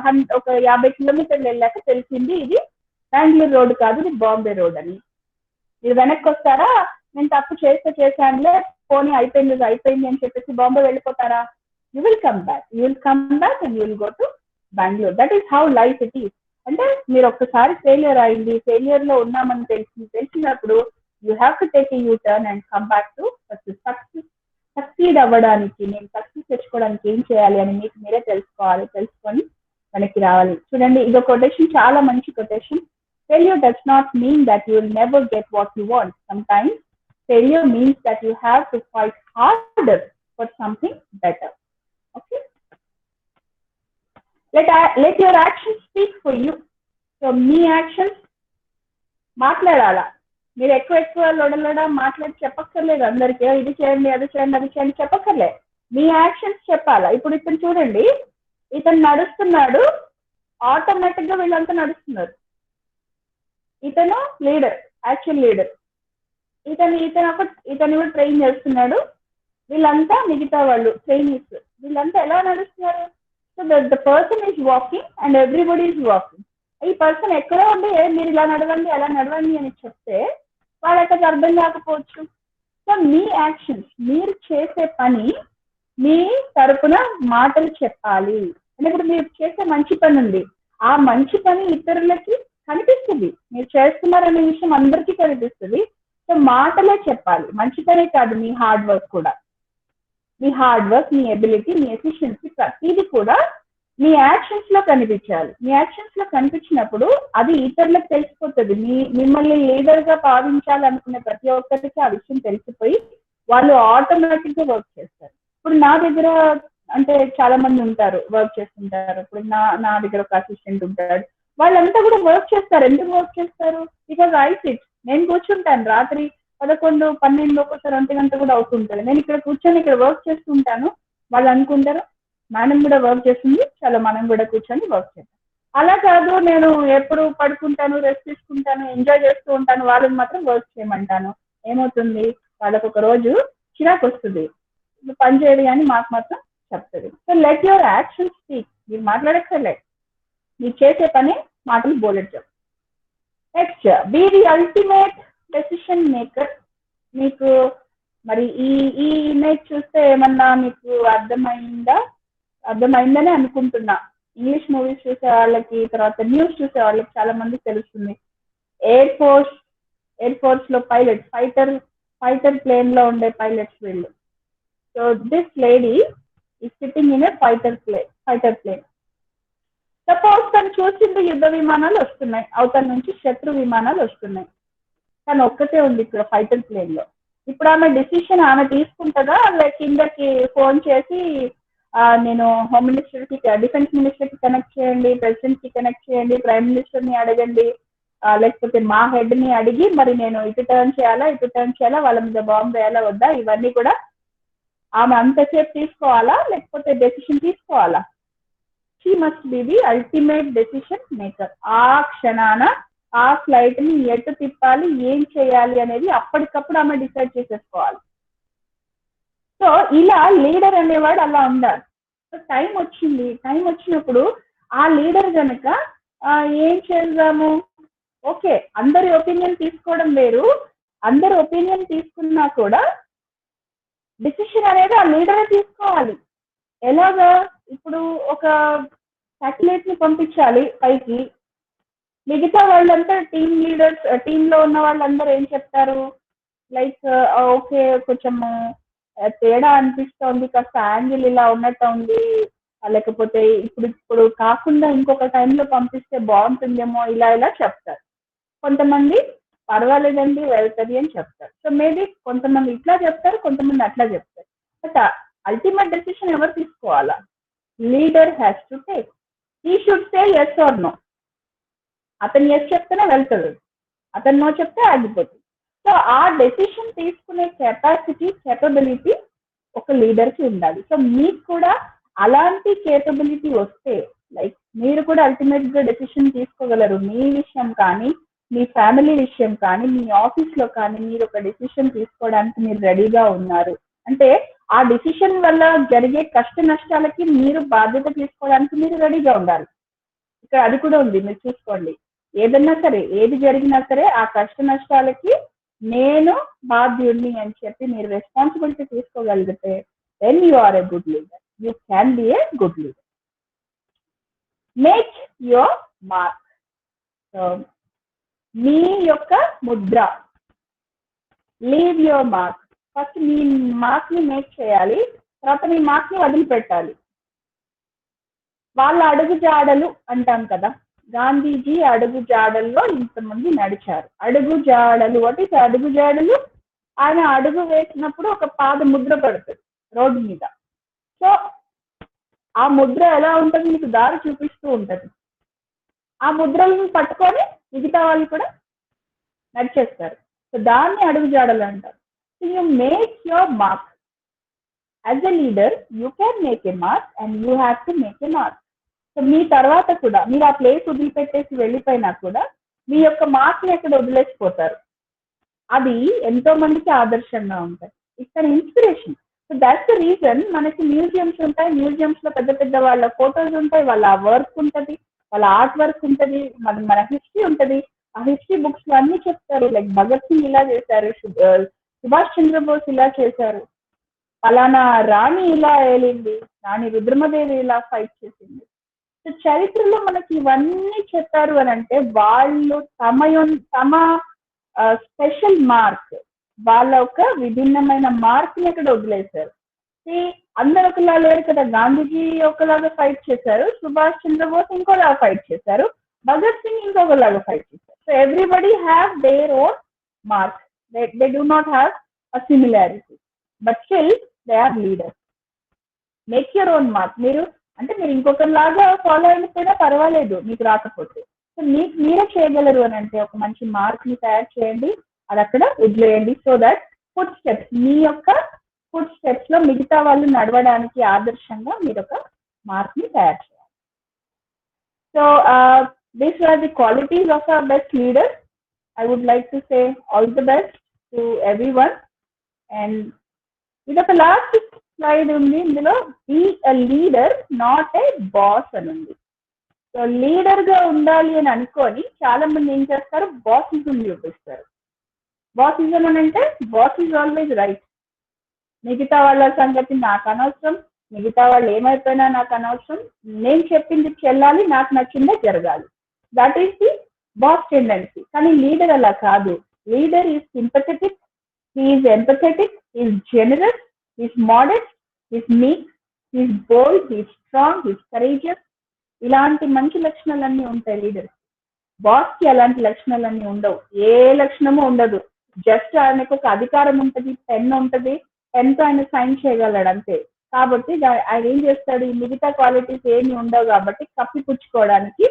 50 కిలోమీటర్లు వెళ్ళాక తెలిసింది ఇది బెంగళూరు రోడ్ కాదు, ఇది బాంబే రోడ్ అని. మీరు వెనక్కి వస్తారా? నేను తప్పు చేశానులే, పోనీ అయిపోయింది అని చెప్పేసి బాంబే వెళ్ళిపోతారా? You will come back and you will go to Bengaluru. That is how life it is. అంటే మీరు ఒక్కసారి ఫెయిలియర్ అయింది, ఫెయిలియర్ లో ఉన్నామని తెలిసినప్పుడు you have to take you turn and come back to succeed అవ్వడానికి, నేను సక్సెస్ తెచ్చుకోవడానికి ఏం చేయాలి అని మీకు మీరే తెలుసుకొని మనకి రావాలి. చూడండి, ఇది కొటేషన్, చాలా మంచి quotation. Failure does not mean that you will never get what you want. Sometimes failure means that you have to fight harder for something better. Okay? Let your actions speak for you. So me actions మాట్లాడాలా. మీరు ఎక్కువ లొడలొడ మాట్లాడి చెప్పక్కర్లేదు అందరికీ, ఇది చేయండి అది చేయండి చెప్పక్కర్లేదు. మీ యాక్షన్స్ చెప్పాలా. ఇప్పుడు ఇతను చూడండి, ఇతను నడుస్తున్నాడు, ఆటోమేటిక్ గా వీళ్ళంతా నడుస్తున్నారు. ఇతను లీడర్, యాక్చువల్ లీడర్. ఇతను కూడా ట్రైన్ చేస్తున్నాడు, వీళ్ళంతా మిగతా వాళ్ళు ట్రైనీస్. వీళ్ళంతా ఎలా నడుస్తున్నారు? So the person is walking and everybody is walking. ఈ పర్సన్ ఎక్కడో ఉండి మీరు ఇలా నడవండి అలా నడవండి అని చెప్తే వాళ్ళకి అర్థం కాకపోవచ్చు. సో మీ యాక్షన్స్, మీరు చేసే పని, మీ తరపున మాటలు చెప్పాలి. అంటే ఇప్పుడు మీరు చేసే మంచి పని ఉంది, ఆ మంచి పని ఇతరులకి కనిపిస్తుంది, మీరు చేస్తున్నారనే విషయం అందరికీ కనిపిస్తుంది. సో మాటలే చెప్పాలి, మంచి పనే కాదు, మీ హార్డ్ వర్క్ కూడా. మీ హార్డ్ వర్క్, మీ ఎబిలిటీ, మీ ఎఫిషియన్సీ, ప్రతిదీ కూడా మీ యాక్షన్స్ లో కనిపించాలి. మీ యాక్షన్స్ లో కనిపించినప్పుడు అది ఇతరులకు తెలిసిపోతుంది. మిమ్మల్ని లీడర్ గా భావించాలనుకునే ప్రతి ఒక్కరికి ఆ విషయం తెలిసిపోయి వాళ్ళు ఆటోమేటిక్ గా వర్క్ చేస్తారు. ఇప్పుడు నా దగ్గర అంటే చాలా మంది ఉంటారు, వర్క్ చేస్తుంటారు. ఇప్పుడు నా దగ్గర ఒక అసిస్టెంట్ ఉంటాడు, వాళ్ళంతా కూడా వర్క్ చేస్తారు. ఎందుకు వర్క్ చేస్తారు? బికాజ్ ఐ సిట్, నేను కూర్చుంటాను రాత్రి 11, 12 ఒక్కోసారి 1 గంట కూడా అవుతుంటుంది. నేను ఇక్కడ కూర్చొని ఇక్కడ వర్క్ చేస్తుంటాను. వాళ్ళు అనుకుంటారు మనం కూడా వర్క్ చేస్తుంది, చాలా మనం కూడా కూర్చొని వర్క్ చేస్తాం. అలా కాదు, నేను ఎప్పుడు పడుకుంటాను, రెస్ట్ తీసుకుంటాను, ఎంజాయ్ చేస్తూ ఉంటాను, వాళ్ళని మాత్రం వర్క్ చేయమంటాను. ఏమవుతుంది? వాళ్ళకు ఒక రోజు చిరాకు వస్తుంది, పని చేయదు అని మాకు మాత్రం చెప్తుంది. So let your action speak. మీరు మాట్లాడక్కర్లేదు, మీరు చేసే పని మాటలు బోలెట్ చెప్పు. Next, be the ultimate decision maker. మీకు మరి ఈ ఇమేజ్ చూస్తే ఏమన్నా మీకు అర్థమైందని అనుకుంటున్నా. ఇంగ్లీష్ మూవీస్ చూసే వాళ్ళకి, తర్వాత న్యూస్ చూసే వాళ్ళకి చాలా మంది తెలుస్తుంది. ఎయిర్ ఫోర్స్ లో ఫైటర్ ప్లేన్ లో ఉండే పైలట్స్ వీళ్ళు. So this lady is sitting in a fighter plane. Suppose తను చూసింది యుద్ధ విమానాలు వస్తున్నాయి, అవతల నుంచి శత్రు విమానాలు వస్తున్నాయి, తను ఒక్కతే ఉంది ఇక్కడ ఫైటర్ ప్లేన్ లో. ఇప్పుడు ఆమె డిసిషన్ ఆమె తీసుకుంటుందా, లైక్ కిందకి ఫోన్ చేసి నేను హోమ్ మినిస్టర్ కి, డిఫెన్స్ మినిస్టర్ కి కనెక్ట్ చేయండి, ప్రెసిడెంట్ కి కనెక్ట్ చేయండి, ప్రైమ్ మినిస్టర్ ని అడగండి, లేకపోతే మా హెడ్ ని అడిగి మరి నేను ఇటు టర్న్ చేయాలా, వాళ్ళ మీద బాంబు వేయాలా వద్దా, ఇవన్నీ కూడా ఆమె అంతసేపు తీసుకోవాలా, లేకపోతే డెసిషన్ తీసుకోవాలా? She must be the ultimate decision maker. ఆ క్షణాన ఆ ఫ్లైట్ ని ఎటు తిప్పాలి, ఏం చేయాలి అనేది అప్పటికప్పుడు ఆమె డిసైడ్ చేసేసుకోవాలి. సో ఇలా లీడర్ అనేవాడు అలా ఉండాలి. సో టైం వచ్చినప్పుడు ఆ లీడర్ కనుక ఏం చేద్దాము, ఓకే అందరి ఒపీనియన్ తీసుకోవడం వేరు, అందరి ఒపీనియన్ తీసుకున్నా కూడా డిసిషన్ అనేది ఆ లీడరే తీసుకోవాలి. ఎలాగా? ఇప్పుడు ఒక సాటిలైట్ ని పంపించాలి పైకి, మిగతా వాళ్ళంతా టీమ్ లో ఉన్న వాళ్ళందరూ ఏం చెప్తారు, లైక్ ఓకే కొంచెం తేడా అనిపిస్తోంది, కాస్త యాంగిల్ ఇలా ఉన్నట్టు ఉంది, లేకపోతే ఇప్పుడు కాకుండా ఇంకొక టైంలో పంపిస్తే బాగుంటుందేమో, ఇలా చెప్తారు. కొంతమంది పర్వాలేదండి వెళ్తుంది అని చెప్తారు. సో మేబీ కొంతమంది ఇట్లా చెప్తారు, కొంతమంది అట్లా చెప్తారు. బట్ అల్టిమేట్ డెసిషన్ ఎవరు తీసుకోవాలా? Leader has to take. He should say yes or no. అతను ఎస్ చెప్తేనే వెళ్తాడు, అతను నో చెప్తే ఆగిపోతుంది. సో ఆ డెసిషన్ తీసుకునే కేపబిలిటీ ఒక లీడర్కి ఉండాలి. సో మీకు కూడా అలాంటి కేపబిలిటీ వస్తే, లైక్ మీరు కూడా అల్టిమేట్ గా డెసిషన్ తీసుకోగలరు. మీ విషయం కానీ, మీ ఫ్యామిలీ విషయం కానీ, మీ ఆఫీస్ లో కానీ మీరు ఒక డెసిషన్ తీసుకోవడానికి మీరు రెడీగా ఉన్నారు అంటే, ఆ డెసిషన్ వల్ల జరిగే కష్ట నష్టాలకి మీరు బాధ్యత తీసుకోవడానికి మీరు రెడీగా ఉండాలి. ఇక్కడ అది కూడా ఉంది, మీరు చూసుకోండి. ఏదన్నా సరే, ఏది జరిగినా సరే ఆ కష్ట నష్టాలకి నేను బాధ్యుడిని అని చెప్పి మీరు రెస్పాన్సిబిలిటీ తీసుకోగలిగితే, then you are a good leader. You can be a good leader. Make your mark. మీ యొక్క ముద్ర. Leave your mark. ఫస్ట్ మీ మార్క్ ని మేక్ చేయాలి, తర్వాత మీ మార్క్ ని వదిలిపెట్టాలి. వాళ్ళ అడుగు జాడలు అంటాం కదా, గాంధీజీ అడుగు జాడల్లో ఇంతమంది నడిచారు. అడుగు జాడలు, వాట్ ఈస్ అడుగు జాడలు? ఆయన అడుగు వేసినప్పుడు ఒక పాద ముద్ర పడుతుంది రోడ్డు మీద. సో ఆ ముద్ర ఎలా ఉంటుంది? మీకు దారి చూపిస్తూ ఉంటది. ఆ ముద్రలను పట్టుకొని మిగతా వాళ్ళు కూడా నడిచేస్తారు. సో దాన్ని అడుగు జాడలు అంటారు. So you make your mark. As a leader you can make a mark and you have to make a mark. So మీ తర్వాత కూడా మీరు ఆ ప్లేస్ వదిలిపెట్టేసి వెళ్ళిపోయినా కూడా మీ యొక్క మార్క్ని ఎక్కడ వదిలేసిపోతారు. అది ఎంతో మందికి ఆదర్శంగా ఉంటాయి. It's inspiration. So that's the reason మనకి మ్యూజియంస్ ఉంటాయి. మ్యూజియంస్ లో పెద్ద పెద్ద వాళ్ళ ఫోటోస్ ఉంటాయి, వాళ్ళ వర్క్ ఉంటుంది, వాళ్ళ ఆర్ట్ వర్క్ ఉంటుంది, మన హిస్టరీ ఉంటుంది. ఆ హిస్టరీ బుక్స్ లో అన్ని చెప్తారు. లైక్ భగత్ సింగ్ ఇలా చేశారు, సుభాష్ చంద్రబోస్ ఇలా చేశారు, ఫలానా రాణి ఇలా ఏలింది, రాణి రుద్రమదేవి ఇలా ఫైట్ చేసింది. సో చరిత్రలో మనకి ఇవన్నీ చెప్పారు అని అంటే వాళ్ళు తమ స్పెషల్ మార్క్, వాళ్ళ ఒక విభిన్నమైన మార్క్ ని అక్కడ వదిలేశారు. అందరు ఒకలా లేరు కదా. గాంధీజీ ఒకలాగా ఫైట్ చేశారు, సుభాష్ చంద్రబోస్ ఇంకోలాగా ఫైట్ చేశారు, భగత్ సింగ్ ఇంకొకలాగా ఫైట్ చేశారు. So everybody have their own mark. They do not have a similarity, but still they are leaders. Make your own mark. మీరు ఇంకొకరిలాగా ఫాలో అయిపోయినా పర్వాలేదు మీకు రాకపోతే. సో మీకు మీరే చేయగలరు అని అంటే ఒక మంచి మార్క్ ని తయారు చేయండి, అది అక్కడ వదిలేయండి. సో దట్ ఫుట్ స్టెప్స్, మీ యొక్క ఫుట్ స్టెప్స్ లో మిగతా వాళ్ళు నడవడానికి ఆదర్శంగా మీరు ఒక మార్క్ ని తయారు చేయాలి. So these are the qualities of a best leader. I would like to say all the best to everyone. And ఇది ఒక లాస్ట్ స్లైడ్ ఉంది, ఇందులో be a leader not a boss అని ఉంది. సో లీడర్ గా ఉండాలి అని అనుకొని చాలా మంది ఏం చేస్తారు, బాసిజం చూపిస్తారు. బాసిజం అని అంటే బాస్ ఈజ్ ఆల్వేజ్ రైట్, మిగతా వాళ్ళ సంగతి నాకు అనవసరం, మిగతా వాళ్ళు ఏమైపోయినా నాకు అనవసరం, నేను చెప్పింది చెల్లాలి, నాకు నచ్చిందే జరగాలి. That is the boss tendency. కానీ లీడర్ అలా కాదు. Leader is sympathetic, is empathetic, is generous, is modest, is meek, is bold, is strong, is courageous. ఇలాంటి మంచి లక్షణాలన్నీ ఉంటాయి లీడర్. బాస్ కి అలాంటి లక్షణాలన్నీ ఉండవు, ఏ లక్షణము ఉండదు. జస్ట్ ఆయనకు ఒక అధికారం ఉంటుంది, పెన్ ఉంటుంది, పెన్ తో ఆయన సైన్ చేయగలడు అంతే. కాబట్టి ఆయన ఏం చేస్తాడు, ఈ మిగతా క్వాలిటీస్ ఏమి ఉండవు కాబట్టి కప్పిపుచ్చుకోవడానికి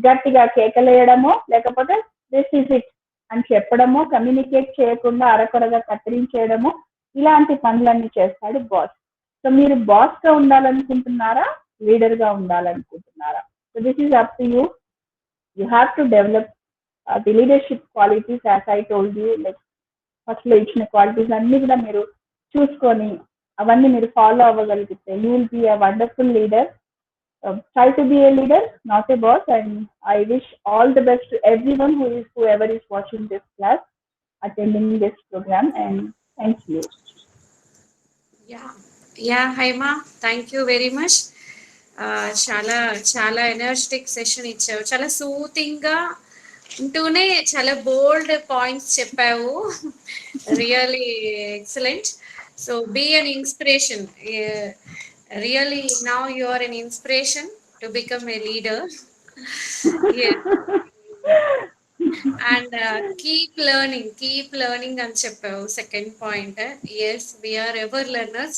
గట్టిగా కేకలేయడమో లేకపోతే దిస్ ఇస్ ఇట్ అని చెప్పడమో, కమ్యూనికేట్ చేయకుండా అరకొరగా కత్తిరించేయడమో, ఇలాంటి పనులన్నీ చేస్తాడు బాస్. సో మీరు బాస్ గా ఉండాలనుకుంటున్నారా, లీడర్ గా ఉండాలనుకుంటున్నారా? So this is up to you. You have to develop the leadership qualities as I told you. Like first లో ఇచ్చిన క్వాలిటీస్ అన్ని కూడా మీరు చూసుకొని అవన్నీ మీరు ఫాలో అవ్వగలిగితే you will be a wonderful leader. Try to be a leader, not a boss. And I wish all the best to everyone whoever is watching this class, attending this program, and thank you. Yeah, Haima, thank you very much. చాలా ఎనర్జెటిక్ సెషన్ ఇచ్చావు, చాలా సూతింగ్ గా ఉంటూనే చాలా బోల్డ్ పాయింట్స్ చెప్పావు. Really excellent. So be an inspiration. Really, now you are an inspiration to become a leader. Yes. And keep learning అని చెప్పావు. Second point, yes, we are ever learners.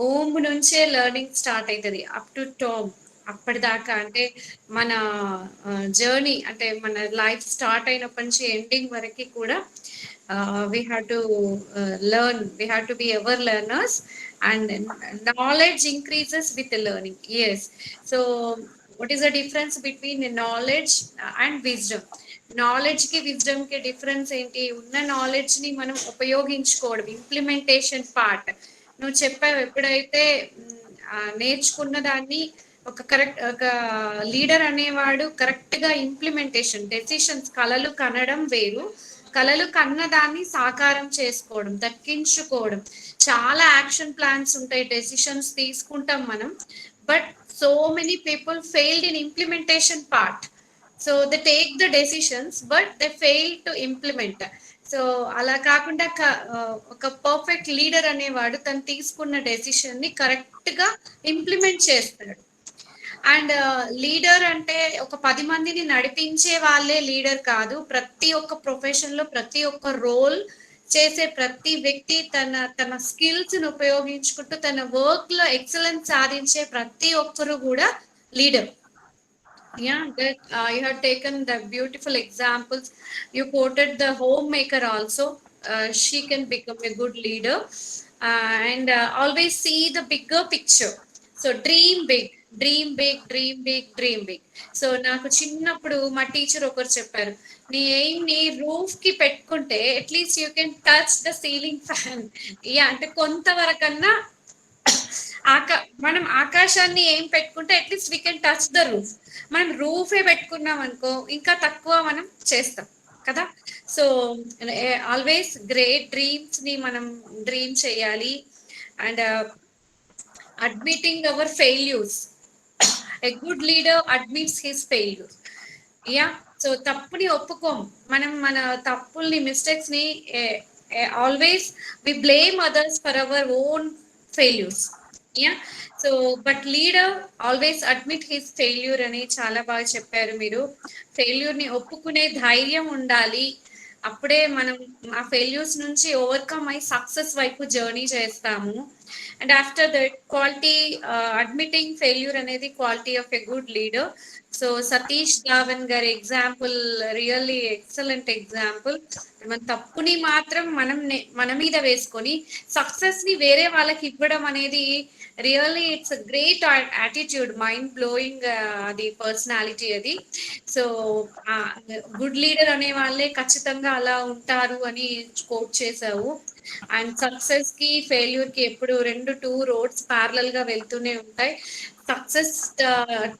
Ohm నుంచే లెర్నింగ్ స్టార్ట్ అవుతుంది అప్ టు టామ్. అప్పటిదాకా అంటే మన జర్నీ అంటే మన లైఫ్ స్టార్ట్ అయినప్పటి నుంచి ఎండింగ్ వరకు కూడా we have to learn, we have to be ever learners, and knowledge increases with learning. Yes. So what is the difference between knowledge and wisdom? Knowledge కి విజ్డమ్ కి డిఫరెన్స్ ఏంటి? ఉన్న నాలెడ్జ్ ని మనం ఉపయోగించుకోవడం, ఇంప్లిమెంటేషన్ పార్ట్. నువ్వు చెప్పావు ఎప్పుడైతే నేర్చుకున్న దాన్ని ఒక లీడర్ అనేవాడు కరెక్ట్ గా ఇంప్లిమెంటేషన్ డెసిషన్స్, కలలు కనడం వేరు, కలలు కన్న దాన్ని సాకారం చేసుకోవడం, దక్కించుకోవడం. చాలా యాక్షన్ ప్లాన్స్ ఉంటాయి, డెసిషన్స్ తీసుకుంటాం మనం, but so many people failed in implementation part. So they take the decisions but they fail to implement. So అలా కాకుండా ఒక పర్ఫెక్ట్ లీడర్ అనేవాడు తను తీసుకున్న డెసిషన్ ని కరెక్ట్ గా ఇంప్లిమెంట్ చేస్తాడు. అండ్ లీడర్ అంటే ఒక 10 మందిని నడిపించే వాళ్ళే లీడర్ కాదు. ప్రతి ఒక్క ప్రొఫెషన్ లో ప్రతి ఒక్క రోల్ చేసే ప్రతి వ్యక్తి తన తన స్కిల్స్ ను ఉపయోగించుకుంటూ తన వర్క్ లో ఎక్సలెన్స్ సాధించే ప్రతి ఒక్కరు కూడా leader. Yeah, that you have taken the beautiful examples. You quoted the homemaker also. She can become a good leader, and always see the bigger picture. So dream big, dream big, dream big, dream big. So నాకు చిన్నప్పుడు మా టీచర్ ఒకరు చెప్పారు, నీ ఎయిమ్ ని రూఫ్ కి పెట్టుకుంటే at least you can touch the ceiling fan. Yeah, అంటే కొంతవరకన్నా మనం ఆకాశాన్ని ఏం పెట్టుకుంటే at least we can touch the roof. మనం రూఫే పెట్టుకున్నాం అనుకో ఇంకా తక్కువ మనం చేస్తాం కదా. సో ఆల్వేస్ గ్రేట్ డ్రీమ్స్ ని మనం డ్రీమ్ చేయాలి. And admitting our failures, a good leader admits his failure. Ya, so తప్పుని ఒప్పుకోం మనం, మన తప్పుల్ని మిస్టేక్స్ ని always we blame others for our own failures. Ya, so but leader always admit his failure అని చాలా బాగా చెప్పారు మీరు. ఫెయిల్యూర్ ని ఒప్పుకునే ధైర్యం ఉండాలి, అప్పుడే మనం ఆ ఫెయిల్యూర్స్ నుంచి ఓవర్కమ్ అయి సక్సెస్ వైపు జర్నీ చేస్తాము. And after that quality, admitting failure అనేది quality of a good leader. So Satish Dhawan గారి ఎగ్జాంపుల్ రియల్లీ ఎక్సలెంట్ ఎగ్జాంపుల్. మన తప్పుని మాత్రం మన మీద వేసుకొని సక్సెస్ ని వేరే వాళ్ళకి ఇవ్వడం అనేది really it's great attitude, mind blowing అది పర్సనాలిటీ అది. సో గుడ్ లీడర్ అనే వాళ్ళే ఖచ్చితంగా అలా ఉంటారు అని కోట్ చేసావు. అండ్ సక్సెస్ కి ఫెయిల్యూర్ కి ఎప్పుడు 2 రోడ్స్ ప్యారలల్ గా వెళ్తూనే ఉంటాయి. సక్సెస్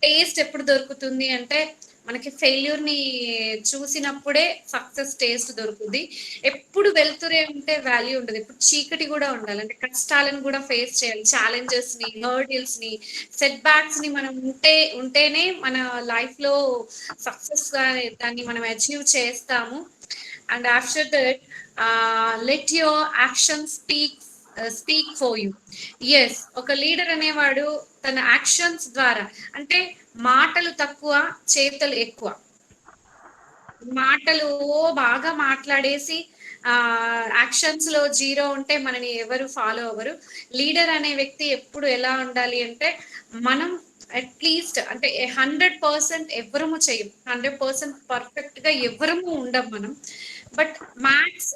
టేస్ట్ ఎప్పుడు దొరుకుతుంది అంటే మనకి ఫెయిల్యూర్ ని చూసినప్పుడే సక్సెస్ టేస్ట్ దొరుకుతుంది. ఎప్పుడు వెళ్తూనే ఉంటే వాల్యూ ఉండదు. ఎప్పుడు చీకటి కూడా ఉండాలి, అంటే కష్టాలను కూడా ఫేస్ చేయాలి, ఛాలెంజెస్ ని, హర్డిల్స్ ని, సెట్ బ్యాక్స్ ని మనం ఉంటేనే మన లైఫ్ లో సక్సెస్ దాన్ని మనం అచీవ్ చేస్తాము. And after that let your action speak for you. Yes, ఒక లీడర్ అనేవాడు తన యాక్షన్స్ ద్వారా, అంటే మాటలు తక్కువ చేతలు ఎక్కువ. మాటలు బాగా మాట్లాడేసి యాక్షన్స్ లో జీరో ఉంటే మనని ఎవరు ఫాలో అవ్వరు. లీడర్ అనే వ్యక్తి ఎప్పుడు ఎలా ఉండాలి అంటే మనం అట్లీస్ట్ అంటే 100% ఎవరము చెయ్యం, 100% పర్ఫెక్ట్ గా ఎవరము ఉండం మనం, బట్ మ్యాక్స్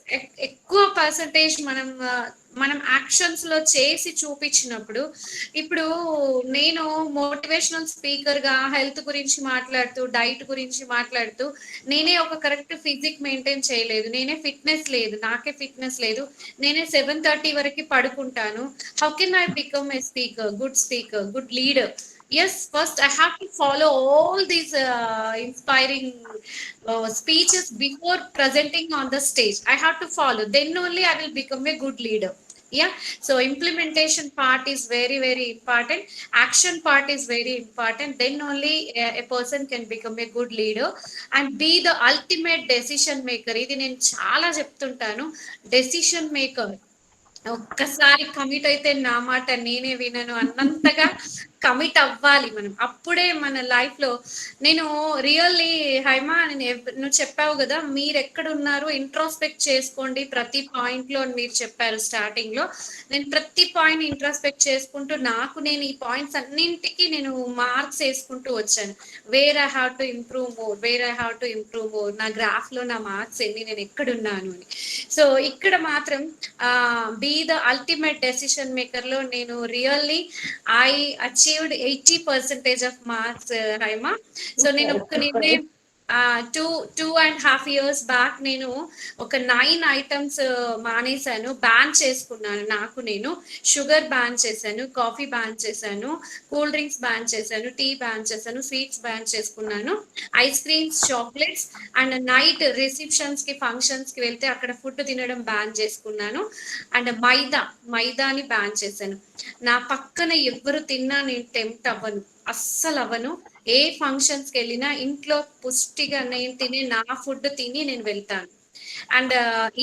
ఎక్కువ పర్సంటేజ్ మనం యాక్షన్స్ లో చేసి చూపించినప్పుడు. ఇప్పుడు నేను మోటివేషనల్ స్పీకర్ గా హెల్త్ గురించి మాట్లాడుతూ, డైట్ గురించి మాట్లాడుతూ, నేనే ఒక కరెక్ట్ ఫిజిక్ మెయింటైన్ చేయలేదు, నేనే ఫిట్నెస్ లేదు, నాకే ఫిట్నెస్ లేదు, నేనే 7:30 వరకు పడుకుంటాను. How can I become a speaker, good speaker, good leader? Yes, first I have to follow all these inspiring speeches before presenting on the stage. I have to follow, then only I will become a good leader. Yeah, so implementation part is very very important, action part is very important, then only a person can become a good leader and be the ultimate decision maker. ఇది నేను చాలా చెప్తుంటాను, డెసిషన్ మేకర్. ఒక్కసారి కమిట్ అయితే నా మాట నేనే వినను అన్నంతగా కమిట్ అవ్వాలి మనం. అప్పుడే మన లైఫ్ లో నేను రియల్లీ హైమా నువ్వు చెప్పావు కదా మీరు ఎక్కడ ఉన్నారు ఇంట్రోస్పెక్ట్ చేసుకోండి ప్రతి పాయింట్ లో అని మీరు చెప్పారు స్టార్టింగ్ లో. నేను ప్రతి పాయింట్ ఇంట్రోస్పెక్ట్ చేసుకుంటూ నాకు నేను ఈ పాయింట్స్ అన్నింటికి నేను మార్క్స్ వేసుకుంటూ వచ్చాను. Where I have to improve more, where I have to improve more, నా గ్రాఫ్ లో నా మార్క్స్ ఎన్ని, నేను ఎక్కడున్నాను అని. సో ఇక్కడ మాత్రం be the ultimate decision maker లో నేను really I achieved 80% of marks Haima. So నేను ఒక నిర్ణయం 2.5 years బ్యాక్ నేను ఒక 9 items మానేశాను, బ్యాన్ చేసుకున్నాను. నాకు నేను షుగర్ బ్యాన్ చేశాను, కాఫీ బ్యాన్ చేశాను, కూల్ డ్రింక్స్ బ్యాన్ చేశాను, టీ బ్యాన్ చేశాను, స్వీట్స్ బ్యాన్ చేసుకున్నాను, ice creams, chocolates and night receptions కి ఫంక్షన్స్ కి వెళ్తే అక్కడ ఫుడ్ తినడం బ్యాన్ చేసుకున్నాను. అండ్ మైదాని బ్యాన్ చేశాను. నా పక్కన ఎవరు తిన్నా నేను టెంప్ట్ అవ్వను, అస్సలు అవ్వను. ఏ ఫంక్షన్స్ కి వెళ్ళినా ఇంట్లో పుష్టిగా నేను తిని నా ఫుడ్ తిని నేను వెళ్తాను. అండ్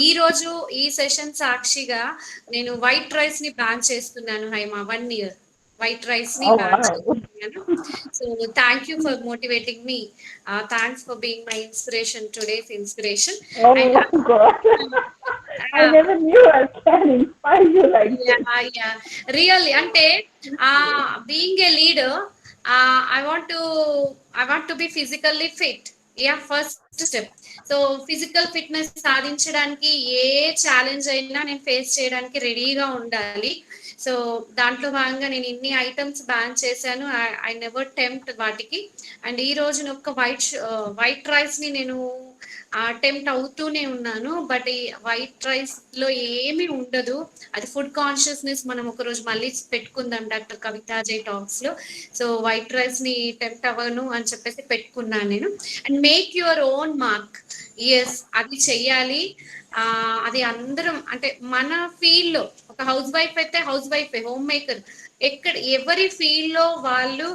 ఈ రోజు ఈ సెషన్ సాక్షిగా నేను వైట్ రైస్ ని బ్యాన్ చేస్తున్నాను హైమా. 1 year వైట్ రైస్ ని బ్యాన్ చేస్తున్నాను. So thank you for motivating me, thanks for being my inspiration, today's inspiration. I never knew I can inspire you like this. Yeah. Really, అంటే being a leader, I want to be physically fit. Yeah, first step. So physical fitness సాధించడానికి ఏ ఛాలెంజ్ అయినా నేను ఫేస్ చేయడానికి రెడీగా ఉండాలి. సో దాంట్లో భాగంగా నేను ఇన్ని ఐటమ్స్ బ్యాన్ చేశాను. ఐ నెవర్ టెంప్ట్ వాటికి. అండ్ ఈ రోజు ఒక వైట్ రైస్ ని నేను అటెంప్ట్ అవుతూనే ఉన్నాను. బట్ ఈ వైట్ రైస్ లో ఏమీ ఉండదు, అది ఫుడ్ కాన్షియస్నెస్. మనం ఒక రోజు మళ్ళీ పెట్టుకుందాం డాక్టర్ కవితా జై టాక్స్ లో. సో వైట్ రైస్ ని టెంప్ట్ అవ్వను అని చెప్పేసి పెట్టుకున్నాను నేను. And make your own mark. Yes, అది చెయ్యాలి. అది అందరం అంటే మన ఫీల్డ్ లో ఒక హౌస్ వైఫ్ అయితే హౌస్ వైఫ్, హోమ్ మేకర్, ఎవరి ఫీల్డ్ లో వాళ్ళు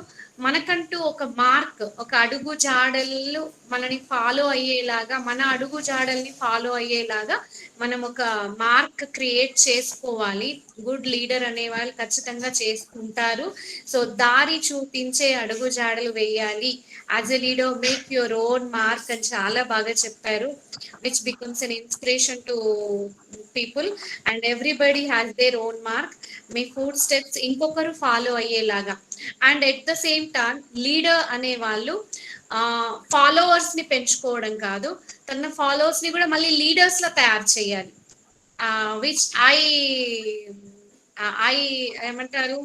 మనకంటూ ఒక మార్క్, ఒక అడుగు జాడలు మనని ఫాలో అయ్యేలాగా, మన అడుగు జాడల్ని ఫాలో అయ్యేలాగా మనం ఒక మార్క్ క్రియేట్ చేసుకోవాలి. గుడ్ లీడర్ అనే వాళ్ళు ఖచ్చితంగా చేసుకుంటారు. సో దారి చూపించే అడుగు జాడలు వేయాలి. As a leader make your own mark అని చాలా బాగా చెప్పారు, which becomes an inspiration to people. And everybody has their own mark. Me food steps ఇంకొకరు ఫాలో అయ్యేలాగా. And at the same time leader అనే వాళ్ళు ఫాలోవర్స్ ని పెంచుకోవడం కాదు, తన ఫాలోవర్స్ ని కూడా మళ్ళీ లీడర్స్ లా తయారు చేయాలి. విచ్ ఐ ఏమంటారు,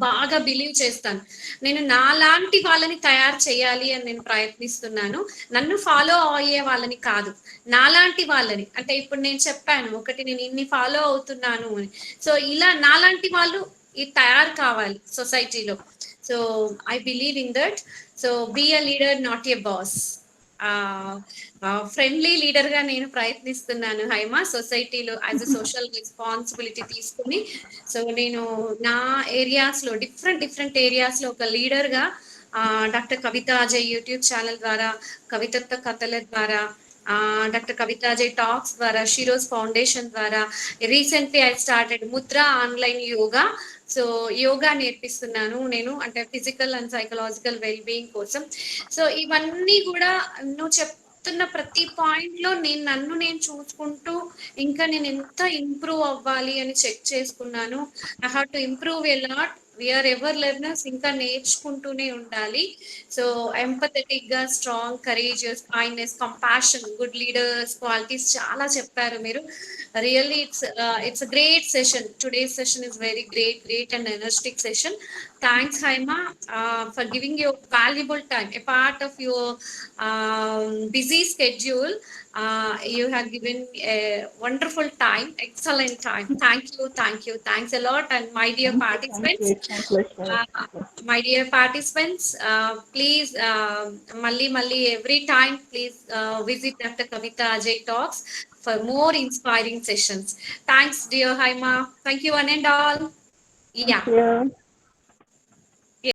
బాగా బిలీవ్ చేస్తాను. నేను నాలాంటి వాళ్ళని తయారు చేయాలి అని నేను ప్రయత్నిస్తున్నాను. నన్ను ఫాలో అయ్యే వాళ్ళని కాదు, నాలాంటి వాళ్ళని. అంటే ఇప్పుడు నేను చెప్పాను ఒకటి, నేను ఇన్ని ఫాలో అవుతున్నాను అని. సో ఇలా నాలాంటి వాళ్ళు తయారు కావాలి సొసైటీలో. So I believe in that. So be a leader, not a boss. Friendly leader గా నేను ప్రయత్నిస్తున్నాను హైమా, సొసైటీలో యాజ్ అ సోషల్ రెస్పాన్సిబిలిటీ తీసుకుని. సో నేను నా ఏరియాస్ లో డిఫరెంట్ ఏరియాస్ లో ఒక లీడర్ గా డాక్టర్ కవితా అజయ్ యూట్యూబ్ ఛానల్ ద్వారా, కవితత్వ కథల ద్వారా, డాక్టర్ కవితా అజయ్ టాక్స్ ద్వారా, షిరోస్ ఫౌండేషన్ ద్వారా, recently I started Mudra online yoga. So yoga నేర్పిస్తున్నాను నేను, అంటే physical and psychological well being కోసం. సో ఇవన్నీ కూడా నువ్వు చెప్తున్న ప్రతి పాయింట్ లో నన్ను నేను చూసుకుంటూ ఇంకా నేను ఎంత ఇంప్రూవ్ అవ్వాలి అని చెక్ చేసుకున్నాను. I have to improve a lot. We are ever learners, ఇంకా నేర్చుకుంటూనే ఉండాలి. సో ఎంపథెటిక్ గా, strong, courageous, kindness, compassion, good leaders qualities చాలా చెప్పారు మీరు. Really, it's a great session. Today's session is very great and energetic session. Thanks, Haima, for giving your valuable time. A part of your busy schedule, you have given a wonderful time, excellent time. Thanks a lot. And my dear participants, my dear participants, please, Malli, every time, please visit Dr. Kavita Ajay Talks for more inspiring sessions. Thanks, dear Haima. Thank you, one and all. Yeah. Thank you.